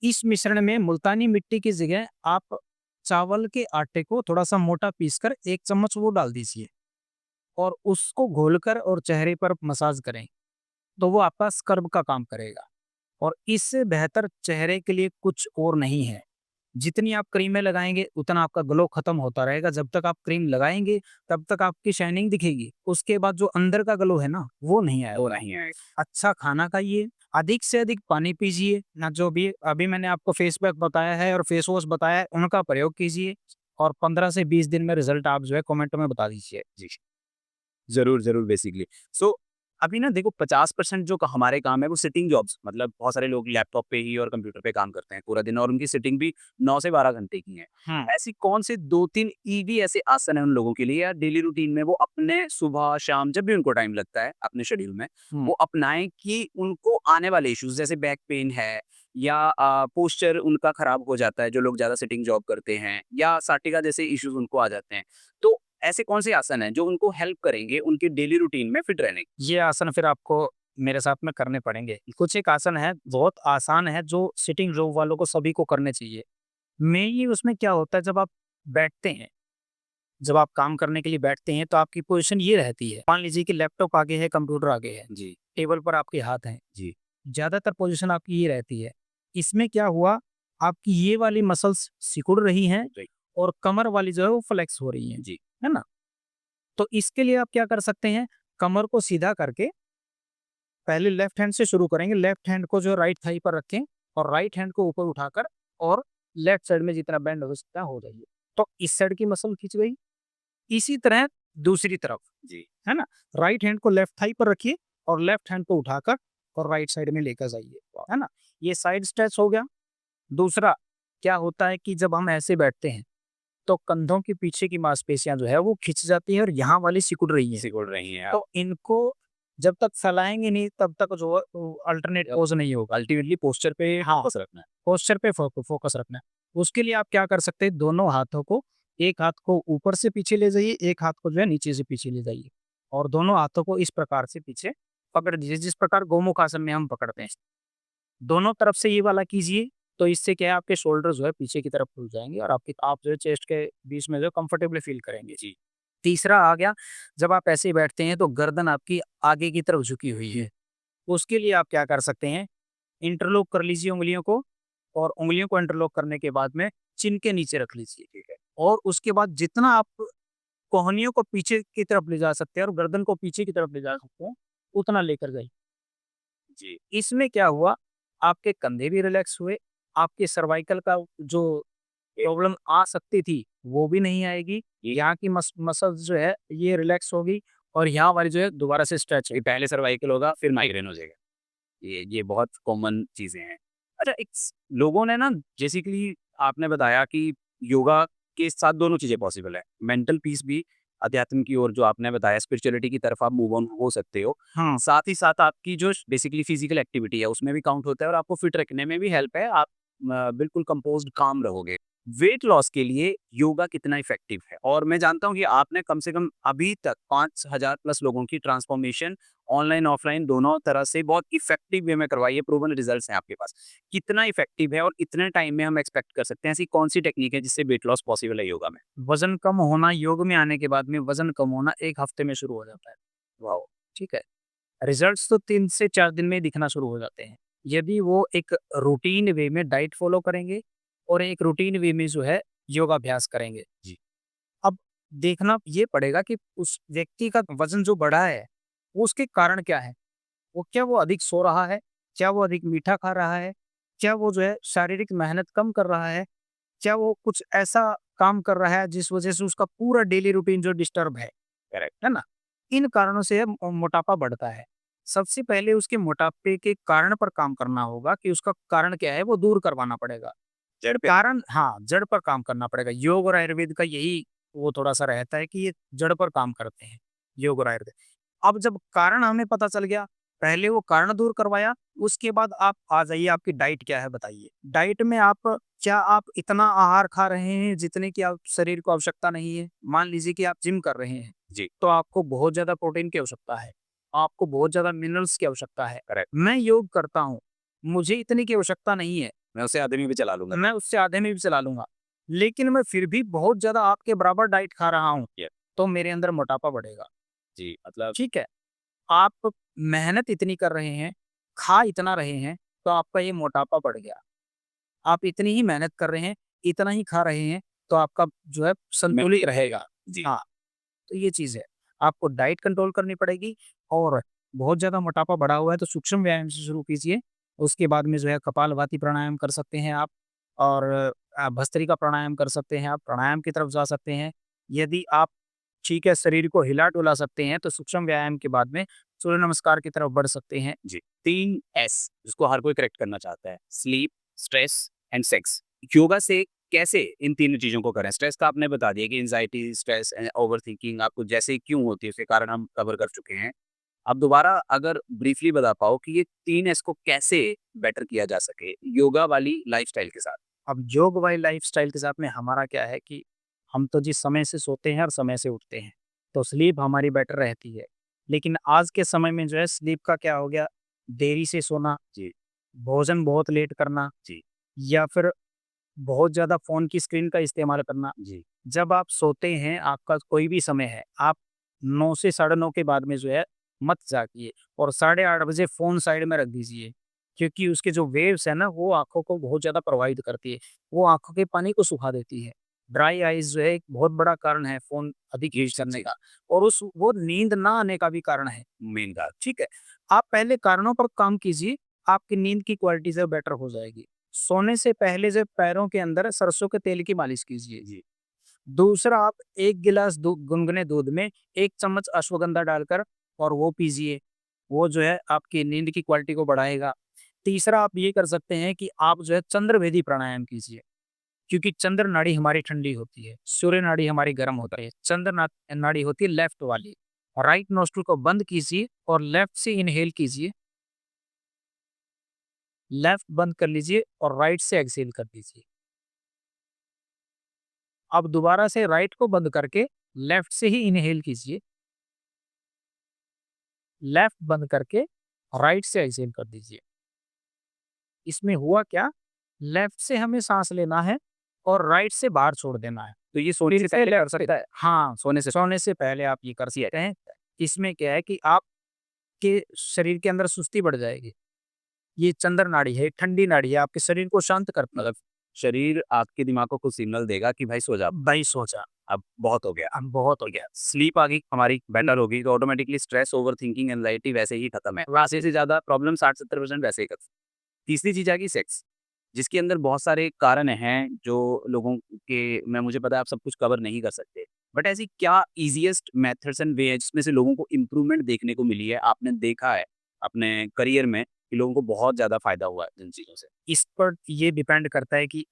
इस मिश्रण में मुल्तानी मिट्टी की जगह आप चावल के आटे को थोड़ा-सा मोटा पीसकर 1 चम्मच वो डाल दीजिए और उसको घोलकर और चेहरे पर मसाज करें, तो वो आपका स्क्रब का काम करेगा। और इससे बेहतर चेहरे के लिए कुछ और नहीं है। जितनी आप क्रीमें लगाएँगे, उतना आपका ग्लो खत्म होता रहेगा। जब तक आप क्रीम लगाएँगे, तब तक आपकी शाइनिंग दिखेगी। उसके बाद जो अंदर का ग्लो है ना, वो नहीं वो आएगा। नहीं है। अच्छा खाना खाइए, अधिक से अधिक पानी पीजिए, ना जो भी अभी मैंने आपको फेस पैक बताया है और फेस वॉश बताया है, उनका प्रयोग कीजिए और 15 से 20 दिन में रिज़ल्ट आप जो है कमेंट में बता दीजिए। जी। ज़रूर, ज़रूर बेसिकली। सो अभी ना देखो 50% जो हमारे काम है वो सिटिंग जॉब्स मतलब बहुत सारे लोग लैपटॉप पे ही और कंप्यूटर पे काम करते हैं पूरा दिन और उनकी सिटिंग भी 9 से 12 घंटे की है। हुँ। ऐसी कौन से 2-3 ईज़ी ऐसे आसन हैं उन लोगों के लिए या डेली रूटीन में वो अपने सुबह, शाम जब भी उनको टाइम लगता है अपने शेड्यूल में, हुँ। वो अपनाएँ कि उनको आने वाले इश्यूज़ जैसे बैक पेन है या पोस्चर उनका खराब हो जाता है जो लोग ज़्यादा सिटिंग जॉब करते हैं या साटिका जैसे इश्यूज़ उनको आ जाते हैं। तो ऐसे कौन से आसन हैं जो उनको हेल्प करेंगे उनके डेली रूटीन में फिट रहने की? ये आसन फिर आपको मेरे साथ में करने पड़ेंगे। कुछ एक आसन है, बहुत आसान है, जो सिटिंग जॉब वालों को सभी को करने चाहिए। मेनली उसमें क्या होता है, जब आप बैठते हैं, जब आप काम करने के लिए बैठते हैं, तो आपकी पोज़ीशन ये रहती है। मान लीजिए कि लैपटॉप आगे है, कंप्यूटर आगे है, जी, टेबल पर आपके हाथ हैं। जी, ज़्यादातर पोज़ीशन आपकी ये रहती है। इसमें क्या हुआ, आपकी ये वाली मसल्स सिकुड़ रही हैं राइट, और कमर वाली जो है वो फ्लेक्स हो रही हैं, जी, है ना? तो इसके लिए आप क्या कर सकते हैं, कमर को सीधा करके पहले लेफ्ट हैंड से शुरू करेंगे। लेफ्ट हैंड को जो राइट थाई पर रखें और राइट हैंड को ऊपर उठाकर और लेफ्ट साइड में जितना बेंड हो सकता है हो जाइए। तो इस साइड की मसल खींच गई। इसी तरह दूसरी तरफ, जी, है ना? राइट हैंड को लेफ्ट थाई पर रखिए और लेफ्ट हैंड को उठाकर और राइट साइड में लेकर जाइए, है ना? ये साइड स्ट्रेच हो गया। दूसरा क्या होता है कि जब हम ऐसे बैठते हैं, तो कंधों के पीछे की मांसपेशियाँ जो है वो खिंच जाती हैं और यहाँ वाली सिकुड़ रही हैं। सिकुड़ रही हैं आप। तो इनको जब तक फैलाएँगे नहीं, तब तक जो है अल्टरनेट पोज़ नहीं होगा। अल्टीमेटली पोस्चर पे हाँ, फोकस रखना है। पोस्चर पे फोकस रखना है। उसके लिए आप क्या कर सकते हैं, दोनों हाथों को, एक हाथ को ऊपर से पीछे ले जाइए, एक हाथ को जो है नीचे से पीछे ले जाइए और दोनों हाथों को इस प्रकार से पीछे पकड़ दीजिए, जिस प्रकार गोमुख आसन में हम पकड़ते हैं। दोनों तरफ से ये वाला कीजिए, तो इससे क्या है, आपके शोल्डर जो है पीछे की तरफ खुल जाएँगे और आप जो है चेस्ट के बीच में जो है कंफर्टेबली फील करेंगे। जी, तीसरा आ गया, जब आप ऐसे बैठते हैं तो गर्दन आपकी आगे की तरफ झुकी हुई है। उसके लिए आप क्या कर सकते हैं, इंटरलॉक कर लीजिए उँगलियों को और उँगलियों को इंटरलॉक करने के बाद में चिन के नीचे रख लीजिए, ठीक है? और उसके बाद जितना आप कोहनियों को पीछे की तरफ ले जा सकते हैं और गर्दन को पीछे की तरफ ले जा सकते हैं, उतना लेकर जाइए। जी, इसमें क्या हुआ, आपके कंधे भी रिलैक्स हुए, आपके सर्वाइकल का जो प्रॉब्लम आ सकती थी, वो भी नहीं आएगी। यहाँ की मसल्स जो है ये रिलैक्स होगी और यहाँ वाली जो है दोबारा से स्ट्रेच ये होगी। पहले सर्वाइकल होगा फिर माइग्रेन हो जाएगा। ये बहुत कॉमन चीज़ें हैं। अच्छा, लोगों ने ना बेसिकली आपने बताया कि योगा के साथ दोनों चीज़ें पॉसिबल है। मेंटल पीस भी, अध्यात्म की ओर जो आपने बताया स्पिरिचुअलिटी की तरफ आप मूव ऑन हो सकते हो। हाँ, साथ ही साथ आपकी जो बेसिकली फिजिकल एक्टिविटी है उसमें भी काउंट होता है और आपको फिट रखने में भी हेल्प है। आप बिल्कुल कंपोज्ड काम रहोगे। वेट लॉस के लिए योगा कितना इफेक्टिव है? और मैं जानता हूँ कि आपने कम से कम अभी तक 5000 प्लस लोगों की ट्रांसफॉर्मेशन ऑनलाइन ऑफलाइन दोनों तरह से बहुत इफेक्टिव वे में करवाई है, प्रूवन रिजल्ट्स हैं आपके पास। कितना इफेक्टिव है और इतने टाइम में हम एक्सपेक्ट कर सकते हैं? ऐसी कौन-सी टेक्निक है जिससे वेट लॉस पॉसिबल है योगा में? वज़न कम होना योग में आने के बाद में वज़न कम होना 1 हफ्ते में शुरू हो जाता है। वाओ! ठीक है? रिज़ल्ट्स तो 3 से 4 दिन में ही दिखना शुरू हो जाते हैं। यदि वो एक रूटीन वे में डाइट फ़ॉलो करेंगे और एक रूटीन वे में जो है योगाभ्यास करेंगे। जी। अब देखना ये पड़ेगा कि उस व्यक्ति का वज़न जो बढ़ा है, वो उसके कारण क्या है? क्या वो अधिक सो रहा है? क्या वो अधिक मीठा खा रहा है? क्या वो जो है शारीरिक मेहनत कम कर रहा है? क्या वो कुछ ऐसा काम कर रहा है जिस वज़ह से उसका पूरा डेली रूटीन जो डिस्टर्ब करेक्ट। है ना? इन कारणों से मोटापा बढ़ता है। सबसे पहले उसके मोटापे के कारण पर काम करना होगा कि उसका कारण क्या है, वो दूर करवाना पड़ेगा। जड़ पे कारण हाँ, जड़ पर काम करना पड़ेगा। योग और आयुर्वेद का यही वो थोड़ा-सा रहता है कि ये जड़ पर काम करते हैं, योग और आयुर्वेद। अब जब कारण हमें पता चल गया, पहले वो कारण दूर करवाया, उसके बाद आप आ जाइए आपकी डाइट क्या है बताइए? डाइट में क्या आप इतना आहार खा रहे हैं जितने की आप शरीर को आवश्यकता नहीं है? मान लीजिए कि आप जिम कर रहे हैं, जी। तो आपको बहुत ज़्यादा प्रोटीन की आवश्यकता है, आपको बहुत ज़्यादा मिनरल्स की आवश्यकता है। करेक्ट। मैं योग करता हूँ, मुझे इतनी की आवश्यकता नहीं है। मैं उसे आधे में भी चला लूँगा। मैं उससे आधे में भी चला लूँगा। लेकिन मैं फिर भी बहुत ज़्यादा आपके बराबर डाइट खा रहा हूँ, ये तो मेरे अंदर मोटापा बढ़ेगा। जी, मतलब ठीक है? आप मेहनत इतनी कर रहे हैं, खा इतना रहे हैं, तो आपका ये मोटापा बढ़ गया। आप इतनी ही मेहनत कर रहे हैं, इतना ही खा रहे हैं, तो आपका जो है मैं संतुलित रहेगा। जी। हाँ, तो ये चीज़ है। आपको डाइट कंट्रोल करनी पड़ेगी और बहुत ज़्यादा मोटापा बढ़ा हुआ है तो सूक्ष्म व्यायाम से शुरू कीजिए। उसके बाद में जो है कपालभाति प्राणायाम कर सकते हैं आप और भस्त्रिका प्राणायाम कर सकते हैं आप, प्राणायाम की तरफ जा सकते हैं। यदि आप ठीक है शरीर को हिला-डुला सकते हैं तो सूक्ष्म व्यायाम के बाद में सूर्य नमस्कार की तरफ बढ़ सकते हैं। जी। 3 एस जिसको हर कोई करेक्ट करना चाहता है, sleep, stress and sex. Yoga से कैसे इन तीनों चीज़ों को करें? स्ट्रेस का आपने बता दिया कि एंग्ज़ायटी, स्ट्रेस ओवरथिंकिंग आपको जैसे क्यों होती है, उसके कारण हम कवर कर चुके हैं। आप दोबारा अगर ब्रीफली बता पाओ कि ये 3 एस को कैसे बेटर किया जा सके योगा वाली लाइफ़स्टाइल के साथ? अब योग वाली लाइफ़स्टाइल के साथ में हमारा क्या है कि हम तो जिस समय से सोते हैं और समय से उठते हैं, तो स्लीप हमारी बेटर रहती है। लेकिन आज के समय में जो है स्लीप का क्या हो गया, देरी से सोना, जी, भोजन बहुत लेट करना जी, या फिर बहुत ज़्यादा फ़ोन की स्क्रीन का इस्तेमाल करना। जी, जब आप सोते हैं, आपका कोई भी समय है, आप 9 से साढ़े 9 के बाद में जो है मत जागिए और साढ़े 8 बजे फ़ोन साइड में रख दीजिए। क्योंकि उसके जो वेव्स हैं ना, वो आँखों को बहुत ज़्यादा प्रभावित करती है। वो आँखों के पानी को सुखा देती है। ड्राई आइज़ जो है एक बहुत बड़ा कारण है फ़ोन अधिक यूज़ करने जी, का और उस वो नींद ना आने का भी कारण है। मेन बात। ठीक है? आप पहले कारणों पर काम कीजिए, आपकी नींद की क्वालिटी जो है बेटर हो जाएगी। सोने से पहले जो पैरों के अंदर सरसों के तेल की मालिश कीजिए। जी, दूसरा आप 1 गिलास गुनगुने दूध में 1 चम्मच अश्वगंधा डालकर और वो पीजिए। वो जो है आपकी नींद की क्वालिटी को बढ़ाएगा। तीसरा आप ये कर सकते हैं कि आप जो है चंद्रभेदी प्राणायाम कीजिए। क्योंकि चंद्र नाड़ी हमारी ठंडी होती है, सूर्य नाड़ी हमारी गर्म होती है। नाड़ी होती है लेफ्ट वाली। राइट नोस्ट्रिल को बंद कीजिए और लेफ्ट से इनहेल कीजिए। लेफ्ट बंद कर लीजिए और राइट से एक्सहेल कर दीजिए। अब दोबारा से राइट को बंद करके लेफ्ट से ही इनहेल कीजिए। लेफ्ट बंद करके राइट से एक्सहेल कर दीजिए। इसमें हुआ क्या? लेफ्ट से हमें साँस लेना है और राइट से बाहर छोड़ देना है। तो ये सोने फिर से से पहले कर सकता है? हाँ, सोने से सोने से पहले आप ये कर ये सकते हैं। इसमें क्या है कि आपके शरीर के अंदर सुस्ती बढ़ जाएगी। ये चंद्र नाड़ी है, ठंडी नाड़ी है, आपके शरीर को शांत करती है। मतलब शरीर आपके दिमाग को कुछ सिग्नल देगा कि भाई सो जा, भाई सोचा, अब बहुत हो गया। अब बहुत हो ठीक है, गया। स्लीप आ गई हमारी बेटर होगी तो ऑटोमेटिकली स्ट्रेस, ओवरथिंकिंग, एंग्जायटी वैसे ही खत्म है। आधे से ज़्यादा प्रॉब्लम 60-70% वैसे ही खत्म। तीसरी चीज़ आ गई सेक्स, जिसके अंदर बहुत सारे कारण हैं जो लोगों के मैं मुझे पता है आप सब कुछ कवर नहीं कर सकते। बट ऐसी क्या ईज़ीएस्ट मेथड्स एंड वे है जिसमें से लोगों को इम्प्रूवमेंट देखने को मिली है, आपने देखा है अपने करियर में कि लोगों को बहुत ज़्यादा फ़ायदा हुआ है जिन चीज़ों से? इस पर ये डिपेंड करता है कि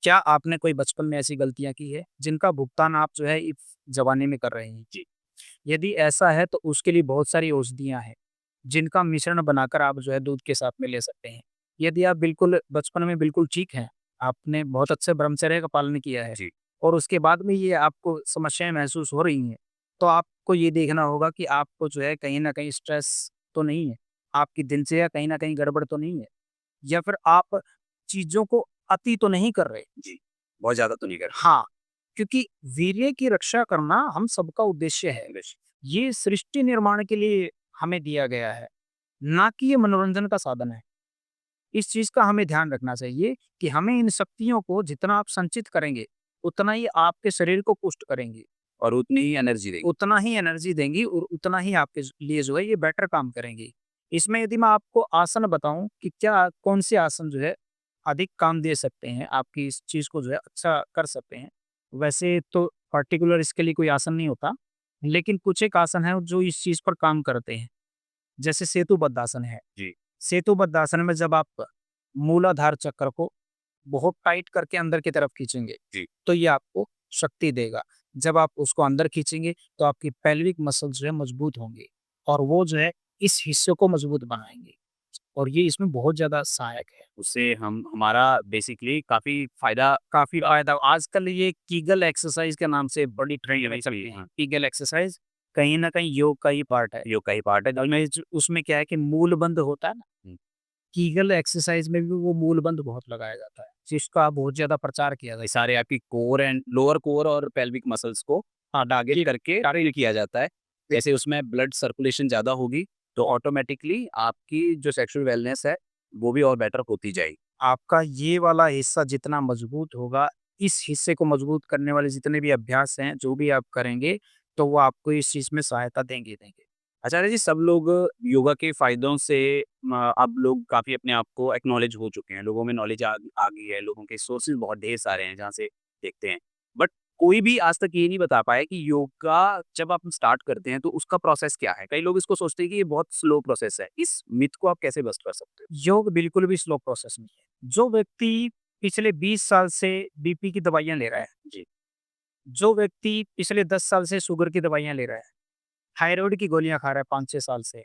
क्या आपने कोई बचपन में ऐसी गलतियाँ की है, जिनका भुगतान आप जो है इस जवानी में कर रहे हैं? जी। यदि ऐसा है तो उसके लिए बहुत सारी औषधियाँ हैं, जिनका मिश्रण बनाकर आप जो है दूध के साथ में ले सकते हैं। यदि आप बिल्कुल बचपन में बिल्कुल ठीक हैं, आपने बहुत अच्छे ब्रह्मचर्य का पालन किया है जी। और उसके बाद में ये आपको समस्याएँ महसूस हो रही हैं, तो आपको ये देखना होगा कि आपको जो है कहीं न कहीं स्ट्रेस तो नहीं है, आपकी दिनचर्या कहीं न कहीं गड़बड़ तो नहीं है या फिर आप चीज़ों को अति तो नहीं कर रहे। जी। बहुत ज़्यादा तो नहीं कर रहे। हाँ, क्योंकि वीर्य की रक्षा करना हम सबका उद्देश्य है। ये सृष्टि निर्माण के लिए हमें दिया गया है, ना कि ये मनोरंजन का साधन है। इस चीज़ का हमें ध्यान रखना चाहिए कि हमें इन शक्तियों को जितना आप संचित करेंगे, उतना ही आपके शरीर को पुष्ट करेंगी, और उतनी ही एनर्जी देगी। उतना ही एनर्जी देंगी और उतना ही आपके लिए जो है ये बेटर काम करेंगी। इसमें यदि मैं आपको आसन बताऊँ कि क्या कौन से आसन जो है अधिक काम दे सकते हैं, आपकी इस चीज़ को जो है अच्छा कर सकते हैं। वैसे तो पर्टिकुलर इसके लिए कोई आसन नहीं होता, लेकिन कुछ एक आसन है जो इस चीज़ पर काम करते हैं। जैसे सेतुबद्ध आसन है। जी। सेतुबद्ध आसन में जब आप मूलाधार चक्र को बहुत टाइट करके अंदर की तरफ खींचेंगे, जी। तो ये आपको शक्ति देगा। जब आप उसको अंदर खींचेंगे, तो आपकी पेल्विक मसल जो है मजबूत होंगे और वो जो है इस हिस्से को मजबूत बनाएँगे और ये इसमें बहुत ज़्यादा सहायक है। उससे हम हमारा बेसिकली काफ़ी फ़ायदा काफ़ी फ़ायदा आजकल ये कीगल एक्सरसाइज़ के नाम से बड़ी ट्रेंड में भी चलती है। हाँ, कीगल एक्सरसाइज़ कहीं न कहीं योग का ही पार्ट है। योग का ही पार्ट है। उसमें क्या है कि मूलबंध होता है ना, हुँ। कीगल एक्सरसाइज़ में भी वो मूलबंध बहुत लगाया जाता है, जिसका बहुत ज़्यादा प्रचार किया ये जाता सारे आपकी कोर एंड लोअर कोर और पेल्विक मसल्स को है। हाँ, टारगेट करके टारगेट ड्रिल किया जाता है। जैसे उसमें ब्लड सर्कुलेशन ज़्यादा होगी, तो ऑटोमैटिकली आपकी जो सेक्सुअल वेलनेस है, वो भी और बेटर होती जाएगी। आपका ये वाला हिस्सा जितना मजबूत होगा, इस हिस्से को मजबूत करने वाले जितने भी अभ्यास हैं, जो भी आप करेंगे, तो वो आपको इस चीज़ में सहायता देंगे ही देंगे। आचार्य जी, सब लोग योगा के फ़ायदों से अब लोग काफ़ी अपने आप को एक्नॉलेज हो चुके हैं। लोगों में नॉलेज आ गई है, लोगों के सोर्सेज़ बहुत ढेर सारे हैं जहाँ से देखते हैं। बट कोई भी आज तक ये नहीं बता पाया कि योगा जब आप स्टार्ट करते हैं तो उसका प्रोसेस क्या है? कई लोग इसको सोचते हैं कि ये बहुत स्लो प्रोसेस है। इस मिथ को आप कैसे बस्ट कर सकते हो? योग बिल्कुल भी स्लो प्रोसेस नहीं है। जो व्यक्ति पिछले 20 साल से बीपी की दवाइयाँ ले रहा है, जी। जो व्यक्ति पिछले 10 साल से शुगर की दवाइयाँ ले रहा है, थायरॉइड की गोलियाँ खा रहा है 5-6 साल से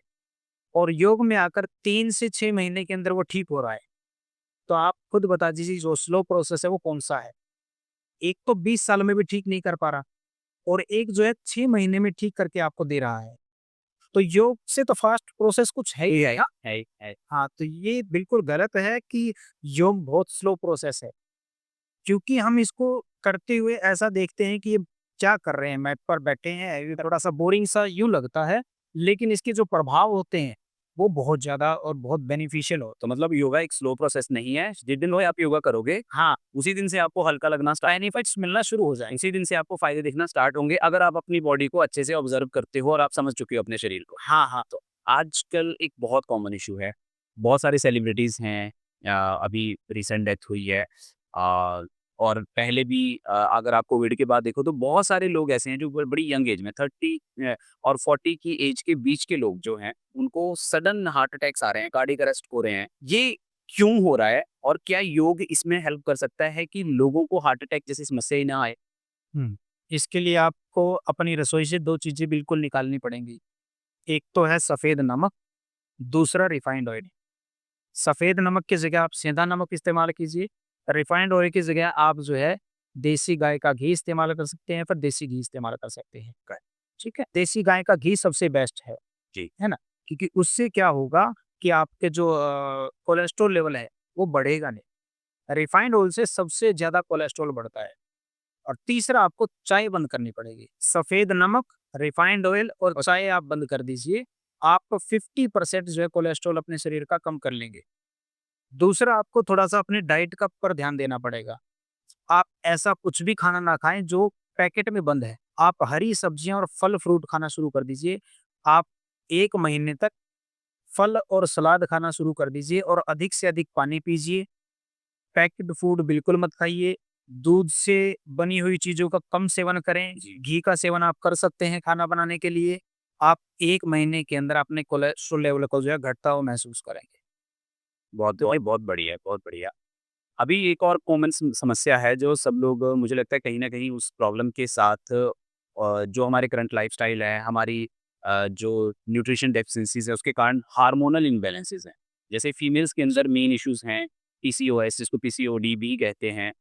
और योग में आकर 3 से 6 महीने के अंदर वो ठीक हो रहा है, तो आप खुद बता दीजिए जो स्लो प्रोसेस है वो कौन-सा है? एक तो 20 साल में भी ठीक नहीं कर पा रहा और एक जो है 6 महीने में ठीक करके आपको दे रहा है। तो योग से तो फास्ट प्रोसेस कुछ है ही है ना? है। हाँ, तो ये बिल्कुल गलत है कि योग बहुत स्लो प्रोसेस है, क्योंकि हम इसको करते हुए ऐसा देखते हैं कि ये क्या कर रहे हैं, मैट पर बैठे हैं, ये थोड़ा-सा बोरिंग सा यूँ लगता है, लेकिन इसके जो प्रभाव होते हैं, वो बहुत ज़्यादा और बहुत बेनिफिशियल होते तो मतलब योगा एक स्लो प्रोसेस नहीं है। जिस दिन वो आप योगा करोगे, हैं। हाँ, उसी दिन से आपको हल्का लगना स्टार्ट बेनिफिट्स मिलना शुरू हो जाएँगे। उसी दिन से आपको फ़ायदे दिखना स्टार्ट होंगे, अगर आप अपनी बॉडी को अच्छे से ऑब्ज़र्व करते हो और आप समझ चुके हो अपने शरीर को। हाँ, हाँ। तो आजकल एक बहुत कॉमन इश्यू है, बहुत सारे सेलिब्रिटीज़ हैं, अभी रिसेंट डेथ हुई है, और पहले भी अगर आप कोविड के बाद देखो तो बहुत सारे लोग ऐसे हैं जो बड़ी यंग एज में 30 और 40 की एज के बीच के लोग जो हैं, उनको सडन हार्ट अटैक्स आ रहे हैं, कार्डियक अरेस्ट हो रहे हैं। ये क्यों हो रहा है और क्या योग इसमें हेल्प कर सकता है कि लोगों को हार्ट अटैक जैसी समस्या ही ना आए? हुँ। इसके लिए आपको अपनी रसोई से 2 चीज़ें बिल्कुल निकालनी पड़ेंगी। एक तो है सफ़ेद नमक, दूसरा रिफाइंड ऑयल। सफ़ेद नमक की जगह आप सेंधा नमक इस्तेमाल कीजिए, रिफाइंड ऑयल की जगह आप जो है देसी गाय का घी इस्तेमाल कर सकते हैं, फिर देसी घी इस्तेमाल कर सकते हैं। ठीक है? देसी गाय का घी सबसे बेस्ट जी। है ना? क्योंकि उससे क्या होगा कि आपके जो कोलेस्ट्रॉल लेवल है, वो बढ़ेगा नहीं। रिफाइंड ऑयल से सबसे ज़्यादा कोलेस्ट्रॉल बढ़ता है। और तीसरा आपको चाय बंद करनी पड़ेगी। सफ़ेद नमक, रिफाइंड ऑयल और चाय आप बंद कर दीजिए। आप 50% जो है कोलेस्ट्रॉल अपने शरीर का कम कर लेंगे। दूसरा आपको थोड़ा-सा अपने डाइट का पर ध्यान देना पड़ेगा। आप ऐसा कुछ भी खाना ना खाएँ जो पैकेट में बंद है। आप हरी सब्जियाँ और फल-फ्रूट खाना शुरू कर दीजिए। आप 1 महीने तक फल और सलाद खाना शुरू कर दीजिए और अधिक से अधिक पानी पीजिए। पैक्ड फूड बिल्कुल मत खाइए। दूध से बनी हुई चीज़ों का कम सेवन करें। जी। घी का सेवन आप कर सकते हैं खाना बनाने के लिए। आप 1 महीने के अंदर अपने कोलेस्ट्रॉल लेवल को जो है घटता हुआ महसूस करेंगे। बहुत बहुत बहुत बढ़िया, बहुत बढ़िया। अभी एक और कॉमन समस्या है जो सब लोग मुझे लगता है कहीं न कहीं उस प्रॉब्लम के साथ जो हमारे करंट लाइफ़स्टाइल है, हमारी जो न्यूट्रिशन डेफिशिएंसीज़ है उसके कारण हार्मोनल इम्बैलेंसेस हैं। जैसे फीमेल्स के अंदर मेन इश्यूज़ हैं पीसीओएस जिसको पीसीओडी भी कहते हैं।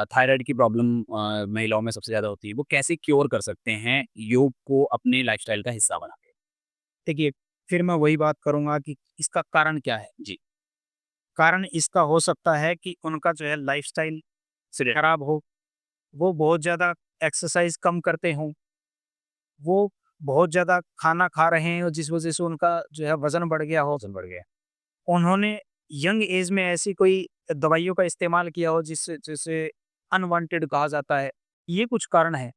थायराइड की प्रॉब्लम महिलाओं में सबसे ज़्यादा होती है। वो कैसे क्योर कर सकते हैं योग को अपने लाइफ़स्टाइल का हिस्सा बना के? देखिए, फिर मैं वही बात करूँगा कि इसका कारण क्या है? जी, कारण इसका हो सकता है कि उनका जो है लाइफ़स्टाइल सिरे खराब हो, वो बहुत ज़्यादा एक्सरसाइज़ कम करते हों, वो बहुत ज़्यादा खाना खा रहे हैं और जिस वज़ह से उनका जो है वज़न बढ़ गया हो। वज़न बढ़ गया। उन्होंने यंग एज में ऐसी कोई दवाइयों का इस्तेमाल किया हो जिससे जिसे अनवांटेड कहा जाता है। ये कुछ कारण हैं,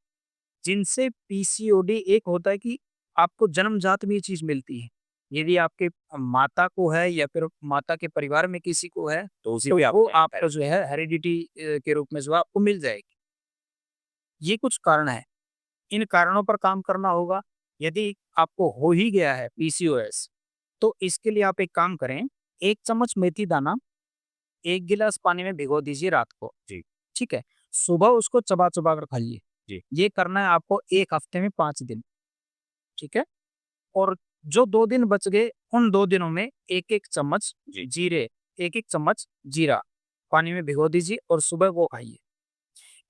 जिनसे पीसीओडी एक होता है कि आपको जन्मजात में ये चीज़ मिलती है। यदि आपके माता को है या फिर माता के परिवार में किसी को है, तो उसी तो को ही वो आपको आपका जो है हेरिडिटी के रूप में जो है आपको मिल जाएगी। ये कुछ कारण हैं। इन कारणों पर काम करना होगा। यदि आपको हो ही गया है पीसीओएस, तो इसके लिए आप एक काम करें, 1 चम्मच मेथी दाना 1 गिलास पानी में भिगो दीजिए रात को, जी, ठीक है? सुबह उसको चबा-चबा कर खाइए। जी, ये करना है आपको 1 हफ्ते में 5 दिन, ठीक है? और जो 2 दिन बच गए, उन 2 दिनों में 1-1 चम्मच जी। 1-1 चम्मच जीरा पानी में भिगो दीजिए और सुबह वो खाइए।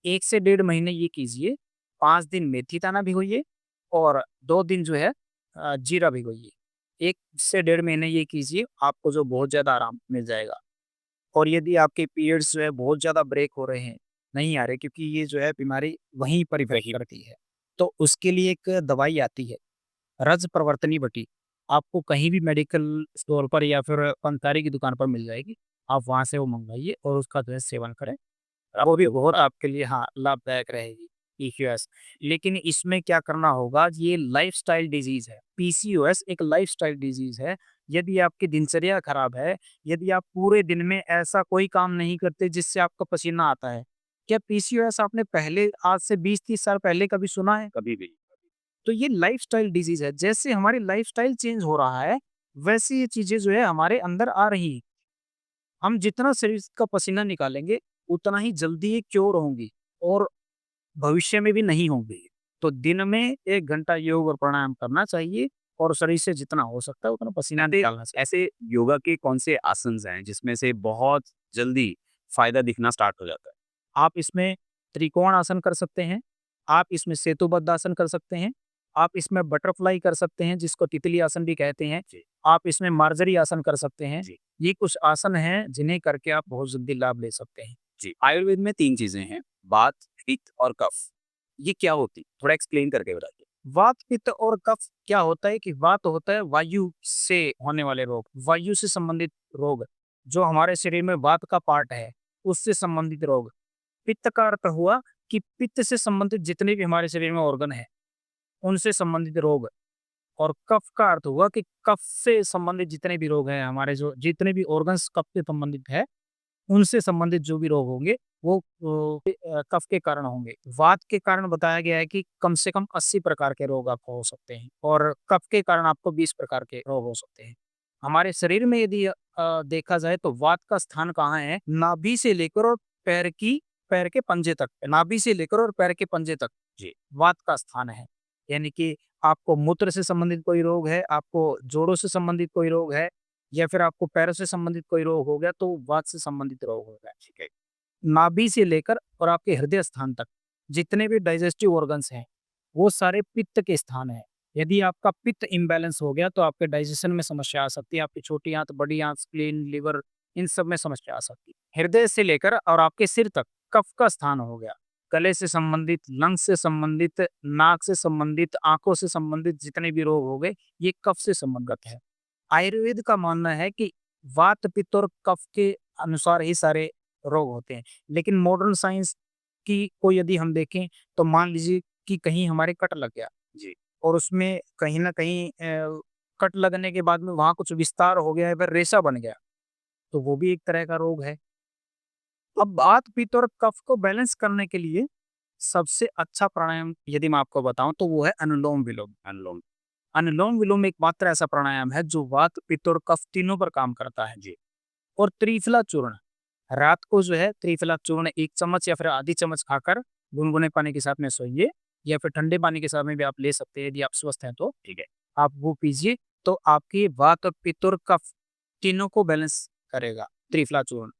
1 से डेढ़ महीने ये कीजिए, 5 दिन मेथी दाना भिगोइए और 2 दिन जो है जीरा भिगोइए। 1 से डेढ़ महीने ये कीजिए, आपको जो बहुत ज़्यादा आराम मिल जाएगा। और यदि आपके पीरियड्स जो है बहुत ज़्यादा ब्रेक हो रहे हैं, नहीं आ रहे क्योंकि ये जो है बीमारी वहीं पर इफ़ेक्ट वही करती है, तो उसके लिए एक दवाई आती है, रज प्रवर्तनी बटी। आपको कहीं भी मेडिकल स्टोर पर या फिर पंसारी की दुकान पर मिल जाएगी। आप वहाँ से वो मँगवाइए और उसका जो है सेवन करें। वो भी बहुत आपके लिए हाँ, लाभदायक रहेगी पीसीओएस। लेकिन इसमें क्या करना होगा, ये लाइफ़स्टाइल डिज़ीज़ है। पीसीओएस एक लाइफ़स्टाइल डिज़ीज़ है। यदि आपकी दिनचर्या खराब है, यदि आप पूरे दिन में ऐसा कोई काम नहीं करते जिससे आपका पसीना आता है, क्या पीसीओएस आपने पहले आज से 20-30 साल पहले कभी सुना है? कभी भी। तो ये लाइफ़स्टाइल डिज़ीज़ है। जैसे हमारी लाइफ़स्टाइल चेंज हो रहा है, वैसे ये चीज़ें जो है हमारे अंदर आ रही हैं। हम जितना शरीर का पसीना निकालेंगे, उतना ही जल्दी ये क्योर होंगी और भविष्य में भी नहीं होंगी। तो दिन में 1 घंटा योग और प्राणायाम करना चाहिए और शरीर से जितना हो सकता है उतना पसीना ऐसे निकालना चाहिए। ऐसे योगा के कौन से आसन्स हैं जिसमें से बहुत जल्दी फ़ायदा दिखना स्टार्ट हो जाता है? आप इसमें त्रिकोण आसन कर सकते हैं, आप इसमें सेतुबद्ध आसन कर सकते हैं, आप इसमें बटरफ्लाई कर सकते हैं जिसको तितली आसन भी कहते हैं, जी, आप इसमें मार्जरी आसन कर सकते हैं। जी, ये कुछ आसन हैं जिन्हें करके आप बहुत जल्दी लाभ ले सकते हैं। जी। आयुर्वेद में 3 चीज़ें हैं, वात, पित्त और कफ। ये क्या होती? थोड़ा एक्सप्लेन करके बताइए। वात, पित्त और कफ क्या होता है कि वात होता है वायु से होने वाले रोग, वायु से संबंधित रोग, जो हमारे शरीर में वात का पार्ट है, उससे संबंधित रोग। पित्त का अर्थ हुआ कि पित्त से संबंधित जितने भी हमारे शरीर में ऑर्गन है, उनसे संबंधित रोग। और कफ का अर्थ हुआ कि कफ से संबंधित जितने भी रोग हैं, हमारे जो जितने भी ऑर्गन्स कफ से संबंधित है, उनसे संबंधित जो भी रोग होंगे वो कफ के कारण होंगे। वात के कारण बताया गया है कि कम से कम 80 प्रकार के रोग आपको हो सकते हैं और कफ के कारण आपको 20 प्रकार के रोग हो सकते हैं। हमारे शरीर में यदि देखा जाए तो वात का स्थान कहाँ है? नाभि से लेकर और पैर के पंजे तक, नाभि से लेकर और पैर के पंजे तक जी, वात का स्थान है। यानी कि आपको मूत्र से संबंधित कोई रोग है, आपको जोड़ों से संबंधित कोई रोग है या फिर आपको पैरों से संबंधित कोई रोग हो गया तो वात से संबंधित रोग हो गया। ठीक है। नाभि से लेकर और आपके हृदय स्थान तक जितने भी डाइजेस्टिव ऑर्गन्स हैं, वो सारे पित्त के स्थान हैं। यदि आपका पित्त इम्बैलेंस हो गया तो आपके डाइजेशन में समस्या आ सकती है, आपकी छोटी आंत, बड़ी आंत, स्प्लीन, लिवर इन सब में समस्या आ सकती है। हृदय से लेकर और आपके सिर तक कफ का स्थान हो गया। गले से संबंधित, लंग्स से संबंधित, नाक से संबंधित, आँखों से संबंधित जितने भी रोग हो गए, ये कफ से संबंधित है। आयुर्वेद का मानना है कि वात, पित्त और कफ के अनुसार ही सारे रोग होते हैं। लेकिन मॉडर्न साइंस की को यदि हम देखें तो मान लीजिए कि कहीं हमारे कट लग गया जी, और उसमें कहीं न कहीं कट लगने के बाद में वहाँ कुछ विस्तार हो गया या फिर रेशा बन गया, तो वो भी एक तरह का रोग है। अब वात, पित्त और कफ को बैलेंस करने के लिए सबसे अच्छा प्राणायाम यदि मैं आपको बताऊँ तो वो है अनुलोम-विलोम। अनुलोम अनुलोम-विलोम एकमात्र ऐसा प्राणायाम है जो वात, पित्त और कफ तीनों पर काम करता है। जी, और त्रिफला चूर्ण रात को जो है त्रिफला चूर्ण 1 चम्मच या फिर आधी चम्मच खाकर गुनगुने पानी के साथ में सोइए, या फिर ठंडे पानी के साथ में भी आप ले सकते हैं यदि आप स्वस्थ हैं तो। ठीक है। आप वो पीजिए, तो आपकी वात और पित्त और कफ तीनों को बैलेंस करेगा त्रिफला चूर्ण।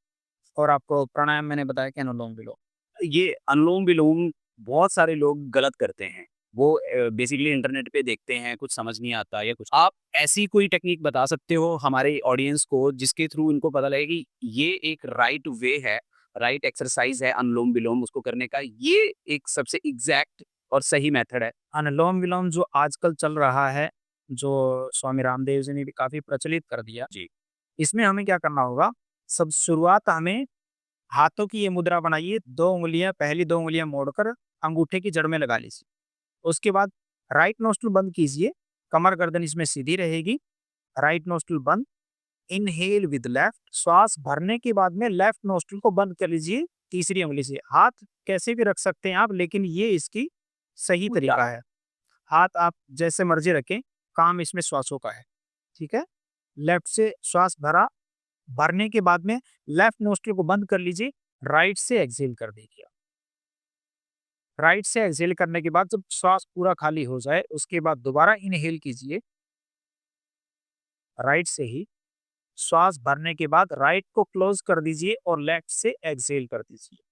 और आपको प्राणायाम मैंने बताया कि अनुलोम-विलोम। ये अनुलोम-विलोम बहुत सारे लोग गलत करते हैं। वो बेसिकली इंटरनेट पे देखते हैं, कुछ समझ नहीं आता या कुछ। आप ऐसी कोई टेक्नीक बता सकते हो हमारे ऑडियंस को जिसके थ्रू इनको पता लगे कि ये एक राइट वे है, राइट एक्सरसाइज़ है अनुलोम-विलोम उसको करने का, ये एक सबसे एग्ज़ैक्ट और सही मेथड है? अनुलोम-विलोम जो आजकल चल रहा है, जो स्वामी रामदेव जी ने भी काफ़ी प्रचलित कर दिया। जी। इसमें हमें क्या करना होगा, सब शुरुआत हमें हाथों की ये मुद्रा बनाइए, 2 उँगलियाँ पहली 2 उँगलियाँ मोड़कर अंगूठे की जड़ में लगा लीजिए। उसके बाद राइट नोस्ट्रिल बंद कीजिए, कमर गर्दन इसमें सीधी रहेगी, राइट नोस्ट्रिल बंद, इनहेल विद लेफ्ट, श्वास भरने के बाद में लेफ्ट नोस्ट्रिल को बंद कर लीजिए तीसरी उँगली से। हाथ कैसे भी रख सकते हैं आप, लेकिन ये इसकी सही उल्टा। तरीका है। हाथ आप जैसे मर्ज़ी रखें, काम इसमें श्वासों का है, ठीक है? लेफ्ट से श्वास भरा, भरने के बाद में लेफ्ट नोस्ट्रिल को बंद कर लीजिए, राइट से एक्सहेल कर दीजिए। राइट से एक्सहेल करने के बाद जब श्वास पूरा खाली हो जाए, उसके बाद दोबारा इनहेल कीजिए, राइट से ही। श्वास भरने के बाद राइट को क्लोज कर दीजिए और लेफ्ट से एक्सहेल कर दीजिए।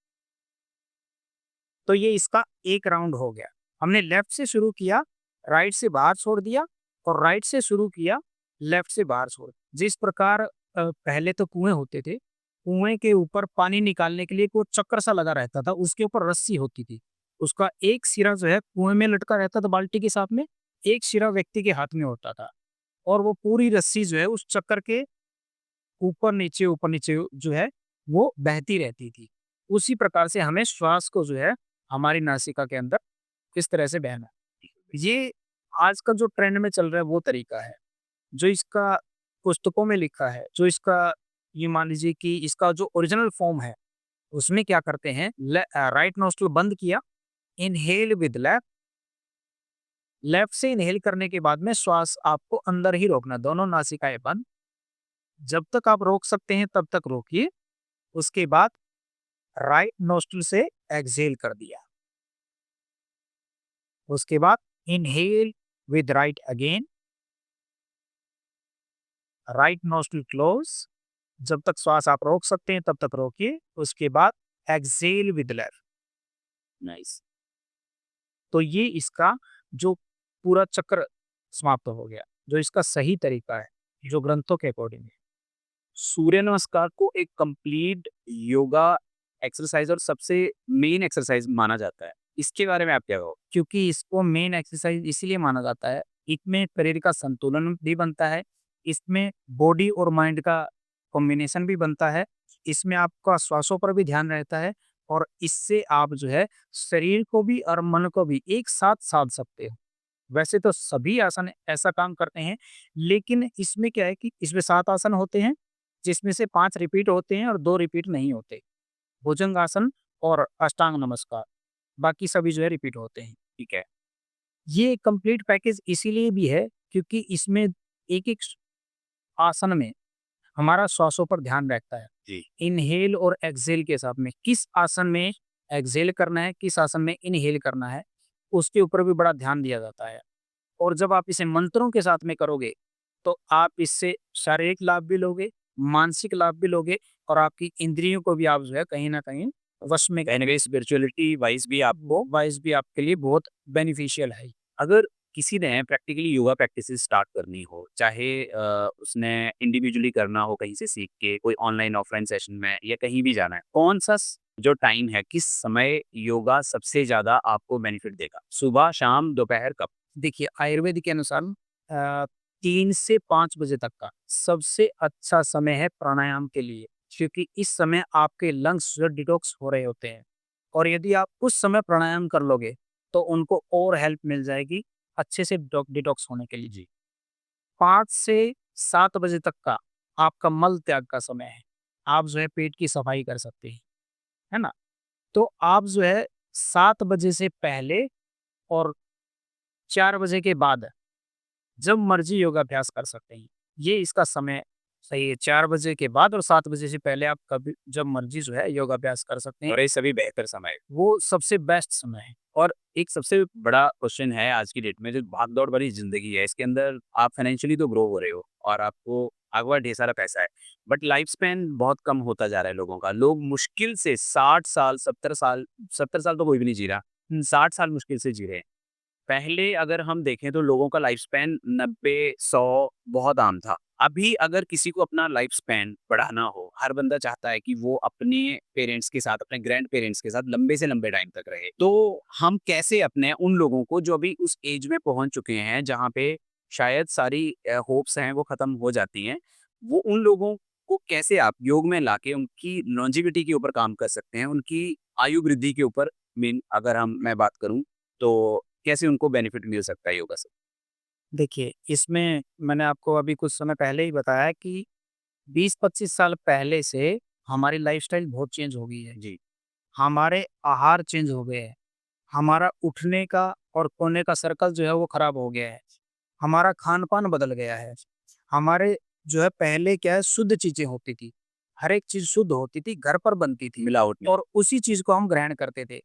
तो ये इसका एक राउंड हो गया। हमने लेफ्ट से शुरू किया, राइट से बाहर छोड़ दिया, और राइट से शुरू किया, लेफ्ट से बाहर छोड़ दिया। जिस प्रकार पहले तो कुएं होते थे, कुएं के ऊपर पानी निकालने के लिए कोई चक्कर सा लगा रहता था, उसके ऊपर रस्सी होती थी। उसका एक सिरा जो है कुएं में लटका रहता था बाल्टी के साथ में, एक सिरा व्यक्ति के हाथ में होता था, और वो पूरी रस्सी जो है उस चक्कर के ऊपर नीचे जो है वो बहती रहती थी। उसी प्रकार से हमें श्वास को जो है हमारी नासिका के अंदर इस तरह से बहना है। ये आजकल जो ट्रेंड में चल रहा है वो तरीका है। जो इसका पुस्तकों में लिखा है, जो इसका ये मान लीजिए कि इसका जो ओरिजिनल फॉर्म है, उसमें क्या करते हैं, राइट नोस्ट्रिल बंद किया, इनहेल विद लेफ्ट, लेफ्ट से इनहेल करने के बाद में श्वास आपको अंदर ही रोकना, दोनों नासिकाएं बंद। जब तक आप रोक सकते हैं तब तक रोकिए। उसके बाद राइट नोस्ट्रिल से एक्सहेल कर दिया। उसके बाद inhale with right again, right nostril close. जब तक श्वास आप रोक सकते हैं तब तक रोकिए। उसके बाद एक्सहेल विद लेफ्ट। नाइस। तो ये इसका जो पूरा चक्र समाप्त हो गया, जो इसका सही तरीका है, जो ग्रंथों के अकॉर्डिंग है। सूर्य नमस्कार को एक कंप्लीट योगा एक्सरसाइज और सबसे मेन एक्सरसाइज माना जाता है। इसके बारे में आप क्या कहोगे? क्योंकि इसको मेन एक्सरसाइज इसीलिए माना जाता है, इसमें शरीर का संतुलन भी बनता है, इसमें बॉडी और माइंड का कॉम्बिनेशन भी बनता है, इसमें आपका श्वासों पर भी ध्यान रहता है, और इससे आप जो है शरीर को भी और मन को भी एक साथ साध सकते हो। वैसे तो सभी आसन ऐसा काम करते हैं, लेकिन इसमें क्या है कि इसमें 7 आसन होते हैं, जिसमें से 5 रिपीट होते हैं और 2 रिपीट नहीं होते। भुजंगासन और अष्टांग नमस्कार, बाकी सभी जो है रिपीट होते हैं। ठीक है। ये कंप्लीट पैकेज इसीलिए भी है क्योंकि इसमें एक-एक आसन में हमारा श्वासों पर ध्यान रहता है। जी। इनहेल और एक्सहेल के साथ में किस आसन में एक्सहेल करना है, किस आसन में इनहेल करना है, उसके ऊपर भी बड़ा ध्यान दिया जाता है। और जब आप इसे मंत्रों के साथ में करोगे, तो आप इससे शारीरिक लाभ भी लोगे, मानसिक लाभ भी लोगे, और आपकी इंद्रियों को भी आप जो है कहीं न कहीं वश में कहीं न कहीं स्पिरिचुअलिटी वाइज़ भी आपको वाइज़ भी आपके लिए बहुत बेनिफिशियल है। अगर किसी ने प्रैक्टिकली योगा प्रैक्टिसेस स्टार्ट करनी हो, चाहे उसने इंडिविजुअली करना हो कहीं से सीख के, कोई ऑनलाइन ऑफलाइन सेशन में या कहीं भी जाना है, कौन-सा जो टाइम है, किस समय योगा सबसे ज़्यादा आपको बेनिफिट देगा? सुबह, शाम, दोपहर, कब? देखिए, आयुर्वेद के अनुसार 3 से 5 बजे तक का सबसे अच्छा समय है प्राणायाम के लिए, क्योंकि इस समय आपके लंग्स जो डिटॉक्स हो रहे होते हैं, और यदि आप उस समय प्राणायाम कर लोगे, तो उनको और हेल्प मिल जाएगी अच्छे से डिटॉक्स होने के लिए। जी। 5 से 7 बजे तक का आपका मल त्याग का समय है। आप जो है पेट की सफाई कर सकते हैं, है ना? तो आप जो है 7 बजे से पहले और 4 बजे के बाद जब मर्जी योगाभ्यास कर सकते हैं। ये इसका समय सही है, 4 बजे के बाद और 7 बजे से पहले आप कभी जब मर्ज़ी जो है योगाभ्यास कर सकते हैं। और ये सभी बेहतर समय है। वो सबसे बेस्ट समय है। और एक सबसे बड़ा क्वेश्चन है आज की डेट में, जो भाग-दौड़ भरी ज़िंदगी है, इसके अंदर आप फाइनेंशियली तो ग्रो हो रहे हो और आपको आपके पास ढेर सारा पैसा है, बट लाइफ स्पैन बहुत कम होता जा रहा है लोगों का। लोग मुश्किल से 60 साल, 70 साल तो कोई भी नहीं जी रहा, 60 साल मुश्किल से जी रहे हैं। पहले अगर हम देखें तो लोगों का लाइफ स्पैन 90, 100 बहुत आम था। अभी अगर किसी को अपना लाइफ स्पैन बढ़ाना हो, हर बंदा चाहता है कि वो अपने पेरेंट्स के साथ, अपने ग्रैंड पेरेंट्स के साथ लंबे से लंबे टाइम तक रहे। तो हम कैसे अपने उन लोगों को जो अभी उस एज में पहुँच चुके हैं, जहाँ पे शायद सारी होप्स हैं वो खत्म हो जाती हैं, वो उन लोगों को कैसे आप योग में लाके उनकी लॉन्जेविटी के ऊपर काम कर सकते हैं, उनकी आयु वृद्धि के ऊपर मेन अगर मैं बात करूँ, तो कैसे उनको बेनिफिट मिल सकता है योगा से? देखिए, इसमें मैंने आपको अभी कुछ समय पहले ही बताया कि 20-25 साल पहले से हमारी लाइफ़स्टाइल बहुत चेंज हो गई है। जी, हमारे आहार चेंज हो गए हैं। हमारा उठने का और सोने का सर्कल जो है वो खराब हो गया है। हमारा खान-पान बदल गया है। हमारे जो है पहले क्या है शुद्ध चीज़ें होती थी। हर एक चीज़ शुद्ध होती थी, घर पर बनती थी मिलावट नहीं। और उसी चीज़ को हम ग्रहण करते थे।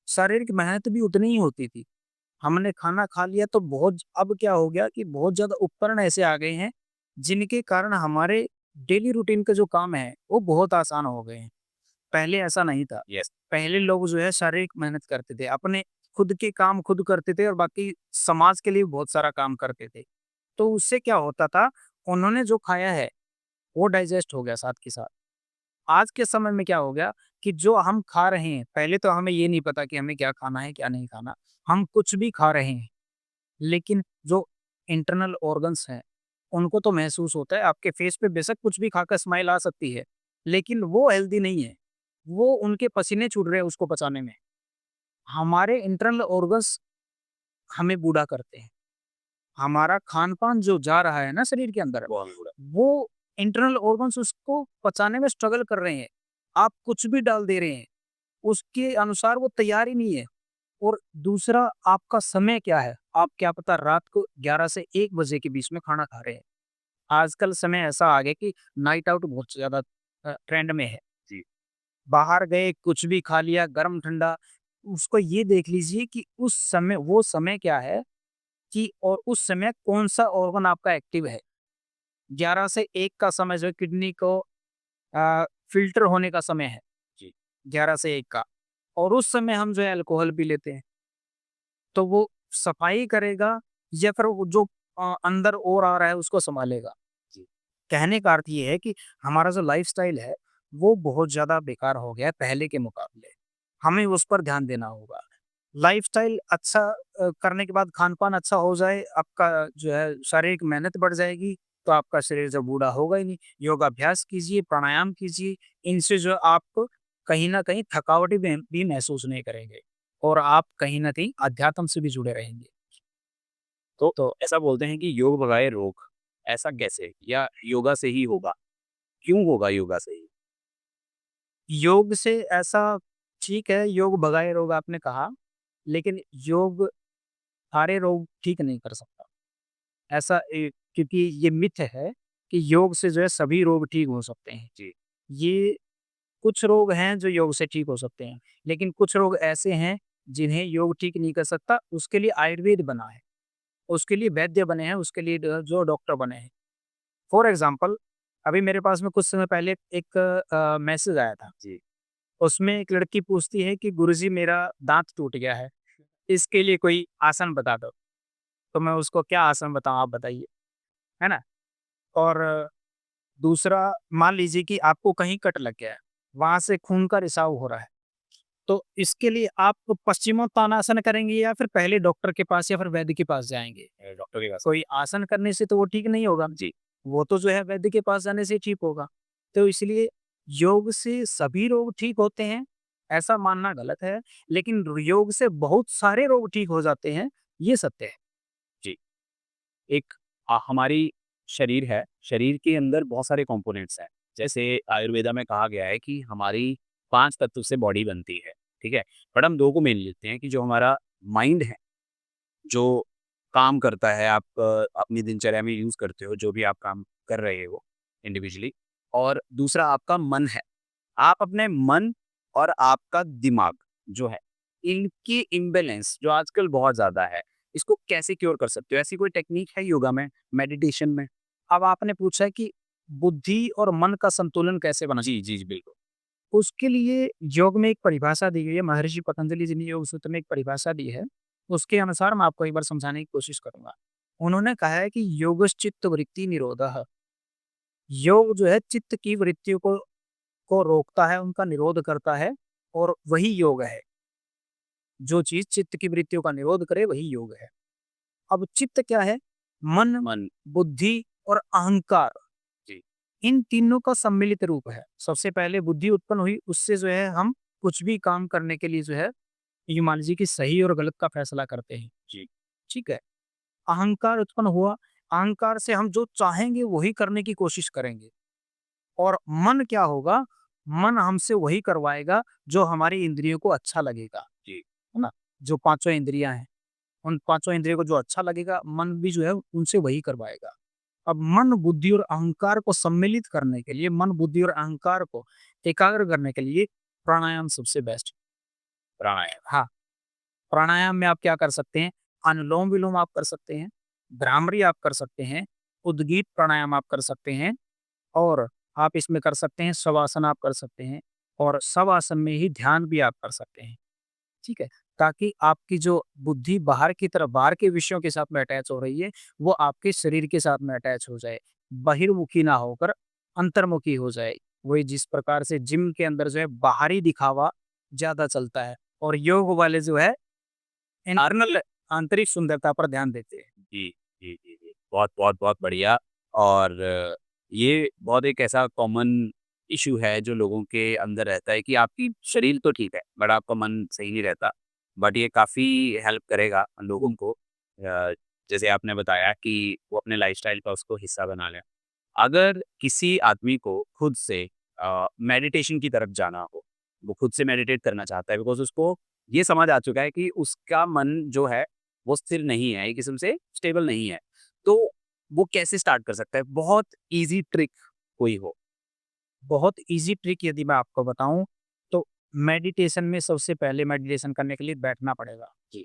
शारीरिक मेहनत भी उतनी ही होती थी। हमने खाना खा लिया तो बहुत अब क्या हो गया कि बहुत ज़्यादा उपकरण ऐसे आ गए हैं, जिनके कारण हमारे डेली रूटीन के जो काम है, वो बहुत आसान हो गए हैं। पहले ऐसा नहीं था। यस, पहले लोग जो है शारीरिक मेहनत करते थे, अपने खुद के काम खुद करते थे और बाकी समाज के लिए भी बहुत सारा काम करते थे। तो उससे क्या होता था, उन्होंने जो खाया है, वो डाइजेस्ट हो गया साथ के साथ। आज के समय में क्या हो गया कि जो हम खा रहे हैं, पहले तो हमें ये नहीं पता कि हमें क्या खाना है, क्या नहीं खाना। हम कुछ भी खा रहे हैं, लेकिन जो इंटरनल ऑर्गन्स हैं, उनको तो महसूस होता है। आपके फेस पे बेशक कुछ भी खाकर स्माइल आ सकती है, लेकिन वो हेल्दी नहीं है। वो उनके पसीने छूट रहे हैं उसको पचाने में। हमारे इंटरनल ऑर्गन्स हमें बूढ़ा करते हैं। हमारा खान-पान जो जा रहा है ना शरीर के अंदर, बहुत बुरा। वो इंटरनल ऑर्गन्स उसको पचाने में स्ट्रगल कर रहे हैं। आप कुछ भी डाल दे रहे हैं, उसके अनुसार वो तैयार ही नहीं है। और दूसरा आपका समय क्या है? आप क्या पता रात को 11 से 1 बजे के बीच में खाना खा रहे हैं। आजकल समय ऐसा आ गया कि नाइट आउट बहुत ज़्यादा ट्रेंड में है। जी, बाहर गए, कुछ भी खा लिया, गरम-ठंडा, उसको ये देख लीजिए कि उस समय वो समय क्या है कि और उस समय कौन-सा ऑर्गन आपका एक्टिव है। 11 से 1 का समय जो है किडनी को फ़िल्टर होने का समय है, जी। 11 से 1 का और उस समय हम जो है अल्कोहल पी लेते हैं। तो वो सफाई करेगा या फिर वो जो अंदर और आ रहा है उसको सँभालेगा। जी। कहने का अर्थ ये है कि हमारा जो लाइफ़स्टाइल है, वो बहुत ज़्यादा बेकार हो गया है पहले के मुकाबले। हमें उस पर ध्यान देना होगा। लाइफ़स्टाइल अच्छा करने के बाद खान-पान अच्छा हो जाए, आपका जो है शारीरिक मेहनत बढ़ जाएगी, तो आपका शरीर जो बूढ़ा होगा ही नहीं। योगाभ्यास कीजिए, प्राणायाम कीजिए, इनसे जो आप कहीं न कहीं थकावट भी महसूस नहीं करेंगे और आप कहीं न कहीं अध्यात्म से भी जुड़े रहेंगे। तो तो ऐसा बोलते हैं कि योग भगाए रोग, ऐसा कैसे? या योगा से ही होगा? क्यों होगा योगा से ही? योग से ऐसा ठीक है, योग भगाए रोग आपने कहा, लेकिन योग सारे रोग ठीक नहीं कर सकता। ऐसा क्योंकि ये मिथ है कि योग से जो है सभी रोग ठीक हो सकते हैं। जी, ये कुछ रोग हैं जो योग से ठीक हो सकते हैं, लेकिन कुछ रोग ऐसे हैं जिन्हें योग ठीक नहीं कर सकता, उसके लिए आयुर्वेद बना है, उसके लिए वैद्य बने हैं, उसके लिए जो डॉक्टर बने हैं। फॉर एग्ज़ाम्पल अभी मेरे पास में कुछ समय पहले एक मैसेज आया था। जी। उसमें एक लड़की पूछती है कि गुरुजी मेरा दाँत टूट गया है, इसके लिए कोई आसन बता दो। तो मैं उसको क्या आसन बताऊँ आप बताइए, है ना? और दूसरा मान लीजिए कि आपको कहीं कट लग गया है, वहाँ से खून का रिसाव हो रहा है, तो इसके लिए आप पश्चिमोत्तानासन करेंगे या फिर पहले डॉक्टर के पास या फिर वैद्य के पास जाएँगे? डॉक्टर के पास। कोई आसन करने से तो वो ठीक नहीं होगा, जी, वो तो जो है वैद्य के पास जाने से ठीक होगा। तो इसलिए योग से सभी रोग ठीक होते हैं, ऐसा मानना गलत है, लेकिन योग से बहुत सारे रोग ठीक हो जाते हैं, ये सत्य है। जी। एक हमारी शरीर है, शरीर के अंदर बहुत सारे कंपोनेंट्स हैं। जैसे आयुर्वेदा में कहा गया है कि हमारी 5 तत्व से बॉडी बनती है, ठीक है? बट हम 2 को मेन लेते हैं कि जो हमारा माइंड है, जो काम करता है, आप अपनी दिनचर्या में यूज़ करते हो, जो भी आप काम कर रहे हो, इंडिविजुअली, और दूसरा आपका मन है। आप अपने मन और आपका दिमाग जो है, इनकी इम्बैलेंस जो आजकल बहुत ज़्यादा है, इसको कैसे क्योर कर सकते हो? ऐसी कोई टेक्नीक है योगा में, मेडिटेशन में? अब आपने पूछा है कि बुद्धि और मन का संतुलन कैसे बना जी, जी, जी, बिल्कुल। उसके लिए योग में एक परिभाषा दी गई है, महर्षि पतंजलि जी ने योग सूत्र में एक परिभाषा दी है, उसके अनुसार मैं आपको एक बार समझाने की कोशिश करूँगा। उन्होंने कहा है कि योगश्चित्त वृत्ति निरोधः, योग जो है चित्त की वृत्तियों को रोकता है, उनका निरोध करता है और वही योग है। जो चीज़ चित्त की वृत्तियों का निरोध करे वही योग है। अब चित्त क्या है? मन, मन। बुद्धि और अहंकार, जी। इन तीनों का सम्मिलित रूप है। सबसे पहले बुद्धि उत्पन्न हुई, उससे जो है हम कुछ भी काम करने के लिए जो है, ये मान लीजिए कि सही और गलत का फैसला करते हैं। जी। ठीक है? अहंकार उत्पन्न हुआ, अहंकार से हम जो चाहेंगे वही करने की कोशिश करेंगे। और मन क्या होगा? मन हमसे वही करवाएगा जो हमारी इंद्रियों को अच्छा लगेगा, जी। है ना? जो पाँचों इंद्रियाँ हैं, उन पाँचों इंद्रियों को जो अच्छा लगेगा, मन भी जो है उनसे वही करवाएगा। अब मन, बुद्धि और अहंकार को सम्मिलित करने के लिए, मन, बुद्धि और अहंकार को एकाग्र करने के लिए प्राणायाम सबसे बेस्ट। प्राणायाम। हाँ, प्राणायाम में आप क्या कर सकते हैं? अनुलोम-विलोम आप कर सकते हैं, भ्रामरी आप कर सकते हैं, उद्गीत प्राणायाम आप कर सकते हैं और आप इसमें कर सकते हैं शवासन आप कर सकते हैं और शवासन में ही ध्यान भी आप कर सकते हैं। ठीक है? ताकि आपकी जो बुद्धि बाहर की तरफ, बाहर के विषयों के साथ में अटैच हो रही है, वो आपके शरीर के साथ में अटैच हो जाए। बहिर्मुखी ना होकर अंतर्मुखी हो जाए। वही जिस प्रकार से जिम के अंदर जो है बाहरी दिखावा ज़्यादा चलता है और योग वाले जो है इंटरनल, आंतरिक सुंदरता पर ध्यान देते हैं। जी, जी, जी, जी। बहुत, बहुत, बहुत बढ़िया। और ये बहुत एक ऐसा कॉमन इश्यू है जो लोगों के अंदर रहता है कि आपकी शरीर तो ठीक है, बट आपका मन सही नहीं रहता। बट ये काफ़ी हेल्प करेगा लोगों को, जैसे आपने बताया कि वो अपने लाइफ़स्टाइल का उसको हिस्सा बना लें। अगर किसी आदमी को खुद से मेडिटेशन की तरफ जाना हो, वो खुद से मेडिटेट करना चाहता है बिकॉज़ उसको ये समझ आ चुका है कि उसका मन जो है वो स्थिर नहीं है, एक किस्म से स्टेबल नहीं है। तो वो कैसे स्टार्ट कर सकता है? बहुत ईज़ी ट्रिक कोई हो? बहुत ईज़ी ट्रिक यदि मैं आपको बताऊँ, तो मेडिटेशन में सबसे पहले मेडिटेशन करने के लिए बैठना पड़ेगा। जी।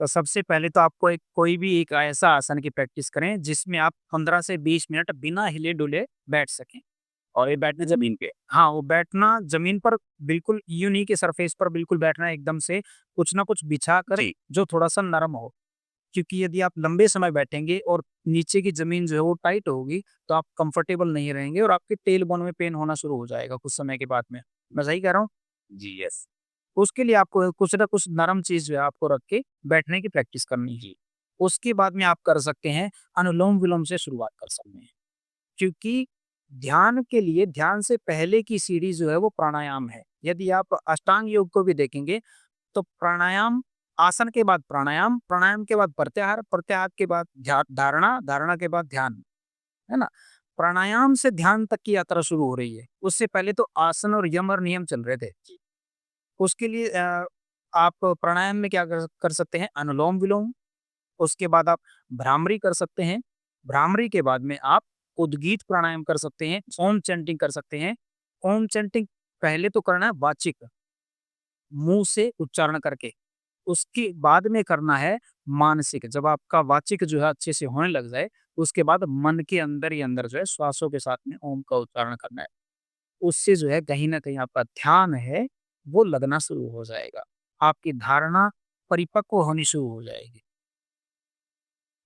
तो सबसे पहले तो आपको एक कोई भी एक ऐसा आसन की प्रैक्टिस करें जिसमें आप 15 से 20 मिनट बिना हिले-डुले बैठ सकें। और ये बैठना ज़मीन पे? हाँ, वो बैठना ज़मीन पर बिल्कुल यूँ नहीं कि सरफेस पर बिल्कुल बैठना है एकदम से, कुछ ना कुछ बिछाकर जी। जो थोड़ा-सा नरम हो। क्योंकि यदि आप लंबे समय बैठेंगे और नीचे की ज़मीन जो है वो टाइट होगी, तो आप कंफर्टेबल नहीं रहेंगे और आपके टेलबोन में पेन होना शुरू हो जाएगा कुछ समय के बाद में। मैं सही कह रहा हूँ? जी, यस। उसके लिए आपको कुछ ना कुछ नरम चीज़ जो है आपको रख के बैठने की प्रैक्टिस करनी है। जी। उसके बाद में आप कर सकते हैं, अनुलोम-विलोम से शुरुआत कर सकते हैं। क्योंकि ध्यान के लिए, ध्यान से पहले की सीढ़ी जो है वो प्राणायाम है। यदि आप अष्टांग योग को भी देखेंगे तो प्राणायाम, आसन के बाद प्राणायाम, प्राणायाम के बाद प्रत्याहार, प्रत्याहार के बाद धारणा, धारणा के बाद ध्यान, है ना? प्राणायाम से ध्यान तक की यात्रा शुरू हो रही है। उससे पहले तो आसन और यम और नियम चल रहे थे। उसके लिए आप प्राणायाम में क्या कर सकते हैं? अनुलोम-विलोम, उसके बाद आप भ्रामरी कर सकते हैं। भ्रामरी के बाद में आप उद्गीत प्राणायाम कर सकते हैं, ओम चैंटिंग कर सकते हैं। ओम चैंटिंग पहले तो करना है वाचिक, मुँह से उच्चारण करके। उसके बाद में करना है मानसिक। जब आपका वाचिक जो है अच्छे से होने लग जाए, उसके बाद मन के अंदर ही अंदर जो है श्वासों के साथ में ओम का उच्चारण करना है। उससे जो है कहीं न कहीं आपका ध्यान है, वो लगना शुरू हो जाएगा। आपकी धारणा परिपक्व होनी शुरू हो जाएगी।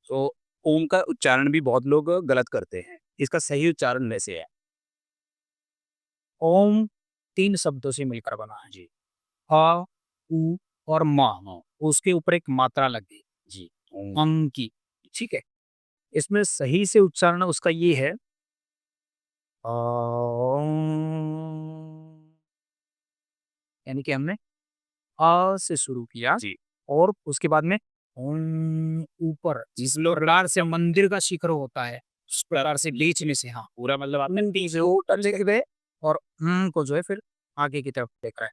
तो ओम का उच्चारण भी बहुत लोग गलत करते हैं। इसका सही उच्चारण वैसे है? ओम 3 शब्दों से मिलकर बना है। जी। अ, उ और म। हाँ। उसके ऊपर एक मात्रा लगी, जी। ओम। अंग की, ठीक है? इसमें सही से उच्चारण उसका ये है, अम, यानी कि हमने से शुरू किया जी। और उसके बाद में ऊपर जिस प्रकार से मंदिर का शिखर होता है, उस प्रकार से बीच में से, हाँ, पूरा मतलब आपने बीच से ऊपर लेके गए और को जो है फिर आगे की तरफ देख रहा है।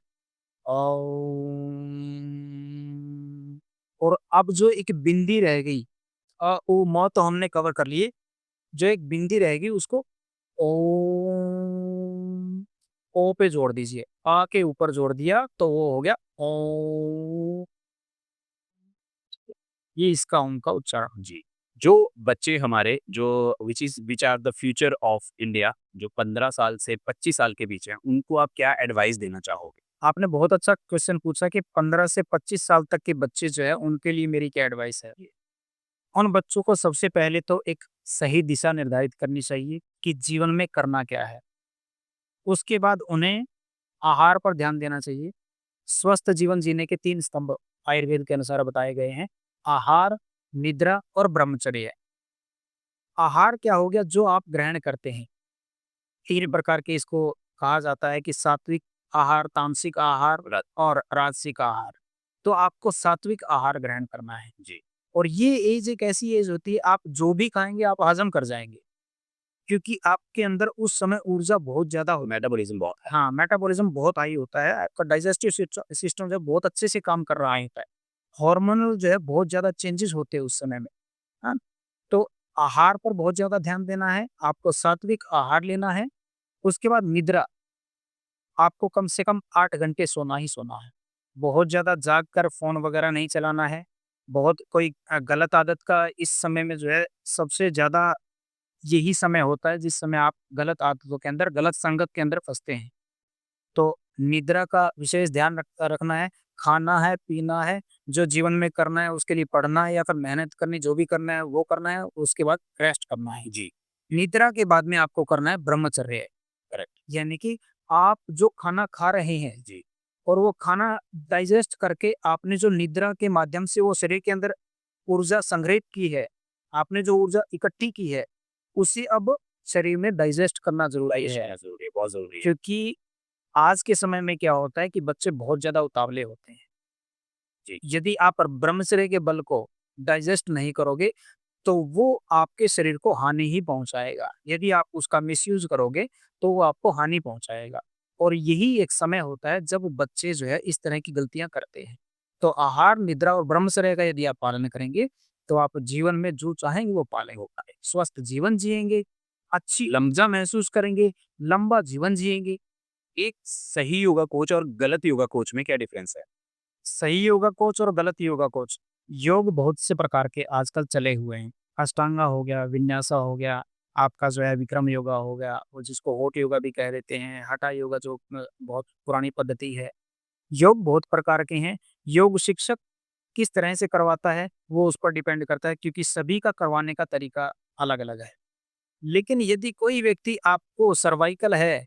और अब जो एक बिंदी रह गई, ओ, म तो हमने कवर कर लिए, जो एक बिंदी रहेगी उसको ओम। ओ पे जोड़ दीजिए, आ के ऊपर जोड़ दिया तो वो हो गया ओम। ये इसका ओम का उच्चारण। जी। जो बच्चे हमारे जो which are the future of India, जो 15 साल से 25 साल के बीच हैं, उनको आप क्या एडवाइस देना चाहोगे? आपने बहुत अच्छा क्वेश्चन पूछा कि 15 से 25 साल तक के बच्चे जो है उनके लिए मेरी क्या एडवाइस है। उन बच्चों को सबसे पहले तो एक सही दिशा निर्धारित करनी चाहिए कि जीवन में करना क्या है। उसके बाद उन्हें आहार पर ध्यान देना चाहिए। स्वस्थ जीवन जीने के 3 स्तंभ आयुर्वेद के अनुसार बताए गए हैं। आहार, निद्रा और ब्रह्मचर्य। आहार क्या हो गया जो आप ग्रहण करते हैं। 3 प्रकार के इसको कहा जाता है कि सात्विक आहार, तामसिक आहार रात और राजसिक आहार। तो आपको सात्विक आहार ग्रहण करना है। जी, और ये एज एक ऐसी एज होती है आप जो भी खाएँगे आप हज़म कर जाएँगे। क्योंकि आपके अंदर उस समय ऊर्जा बहुत ज़्यादा होती है। मेटाबॉलिज़्म बहुत है। हाँ, मेटाबॉलिज़्म बहुत हाई होता है। आपका डाइजेस्टिव सिस्टम जो है बहुत अच्छे से काम कर रहा होता है। हार्मोनल जो है बहुत ज़्यादा चेंजेज़ होते हैं उस समय में। हाँ, तो आहार पर बहुत ज़्यादा ध्यान देना है। आपको सात्विक आहार लेना है। उसके बाद निद्रा, आपको कम से कम 8 घंटे सोना ही सोना है। बहुत ज़्यादा जाग कर फ़ोन वगैरह नहीं चलाना है। बहुत कोई गलत आदत का इस समय में जो है सबसे ज़्यादा यही समय होता है जिस समय आप गलत आदतों के अंदर, गलत संगत के अंदर फँसते हैं। तो निद्रा का विशेष ध्यान रखना है, खाना है, पीना है, जो जीवन में करना है उसके लिए पढ़ना है या फिर मेहनत करनी जो भी करना है वो करना है, उसके बाद रेस्ट करना है। जी, निद्रा के बाद में आपको करना है ब्रह्मचर्य। करेक्ट। यानी कि आप जो खाना खा रहे हैं जी, और वो खाना डाइजेस्ट करके आपने जो निद्रा के माध्यम से वो शरीर के अंदर ऊर्जा संग्रहित की है, आपने जो ऊर्जा इकट्ठी की है, उसे अब शरीर में डाइजेस्ट करना ज़रूरी डाइजेस्ट है। करना ज़रूरी है, बहुत ज़रूरी है। क्योंकि आज के समय में क्या होता है कि बच्चे बहुत ज़्यादा उतावले होते हैं। जी, यदि आप ब्रह्मचर्य के बल को डाइजेस्ट नहीं करोगे, तो वो आपके शरीर को हानि ही पहुँचाएगा। यदि आप उसका मिसयूज़ करोगे, तो वो आपको हानि पहुँचाएगा। और यही एक समय होता है जब बच्चे जो है इस तरह की गलतियाँ करते हैं। तो आहार, निद्रा और ब्रह्मचर्य का यदि आप पालन करेंगे, तो आप जीवन में जो चाहेंगे वो पालेंगे। स्वस्थ जीवन जिएँगे, अच्छी लमज़ा महसूस करेंगे, लंबा जीवन जिएँगे। एक सही योगा कोच और गलत योगा कोच में क्या डिफरेंस है? सही योगा कोच और गलत योगा कोच। योग बहुत से प्रकार के आजकल चले हुए हैं। अष्टांगा हो गया, विन्यासा हो गया, आपका जो है विक्रम योगा हो गया, वो जिसको होठ योगा भी कह देते हैं, हठा योगा जो बहुत पुरानी पद्धति है। योग बहुत प्रकार के हैं। योग शिक्षक किस तरह से करवाता है, वो उस पर डिपेंड करता है क्योंकि सभी का करवाने का तरीका अलग-अलग है। लेकिन यदि कोई व्यक्ति आपको सर्वाइकल है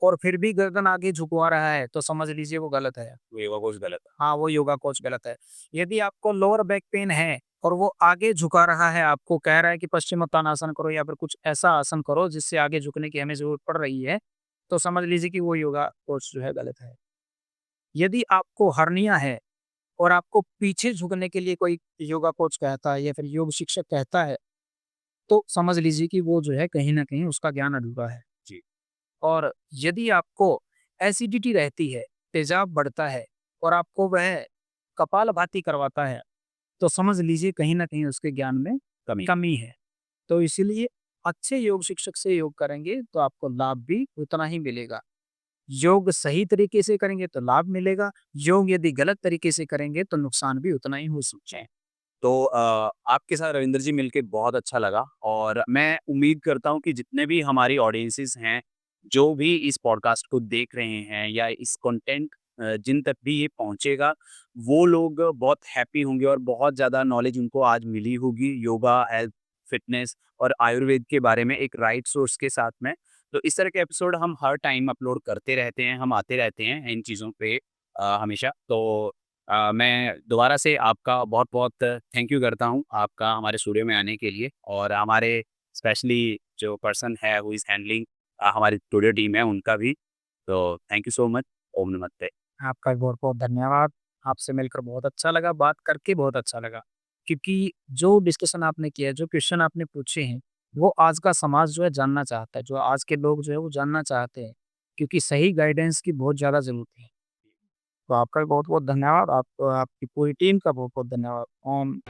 और फिर भी गर्दन आगे झुकवा रहा है, तो समझ लीजिए वो गलत है। वो योगा कोच गलत है। हाँ, वो योगा कोच गलत है। यदि आपको लोअर बैक पेन है और वो आगे झुका रहा है, आपको कह रहा है कि पश्चिमोत्तानासन करो या फिर कुछ ऐसा आसन करो जिससे आगे झुकने की हमें ज़रूरत पड़ रही है, तो समझ लीजिए कि वो योगा कोच जो है गलत है। यदि आपको हर्निया है और आपको पीछे झुकने के लिए कोई योगा कोच कहता है या फिर योग शिक्षक कहता है, तो समझ लीजिए कि वो जो है कहीं न कहीं उसका ज्ञान अधूरा है। जी, और यदि आपको एसिडिटी रहती है, तेज़ाब बढ़ता है और आपको वह कपालभाति करवाता है, तो समझ लीजिए कहीं न कहीं उसके ज्ञान में कमी। कमी है। तो इसीलिए अच्छे योग शिक्षक से योग करेंगे तो आपको लाभ भी उतना ही मिलेगा। योग सही तरीके से करेंगे तो लाभ मिलेगा, योग यदि गलत तरीके से करेंगे तो नुकसान भी उतना ही हो सकता है। तो आपके साथ रविंद्र जी मिलके बहुत अच्छा लगा और मैं उम्मीद करता हूँ कि जितने भी हमारी ऑडियंसेस हैं, जो भी इस पॉडकास्ट को देख रहे हैं या इस कंटेंट जिन तक भी ये पहुँचेगा, वो लोग बहुत हैप्पी होंगे और बहुत ज़्यादा नॉलेज उनको आज मिली होगी योगा, हेल्थ, फिटनेस और आयुर्वेद के बारे में एक राइट सोर्स के साथ में। तो इस तरह के एपिसोड हम हर टाइम अपलोड करते रहते हैं, हम आते रहते हैं इन चीज़ों पे हमेशा। तो मैं दोबारा से आपका बहुत-बहुत थैंक यू करता हूँ, आपका हमारे स्टूडियो में आने के लिए और हमारे स्पेशली जो पर्सन है हू इज़ हैंडलिंग हमारी स्टूडियो टीम है उनका भी। तो थैंक यू सो मच। ओम नमस्ते। आपका भी बहुत-बहुत धन्यवाद। आपसे मिलकर बहुत अच्छा लगा, बात करके बहुत अच्छा लगा। क्योंकि जो डिस्कशन आपने किया है, जो क्वेश्चन आपने पूछे हैं, वो आज का समाज जो है जानना चाहता है, जो आज के लोग जो है वो जानना चाहते हैं। क्योंकि सही गाइडेंस की बहुत ज़्यादा ज़रूरत है। तो आपका भी बहुत-बहुत धन्यवाद। आपको आपकी पूरी टीम का बहुत-बहुत धन्यवाद। ओम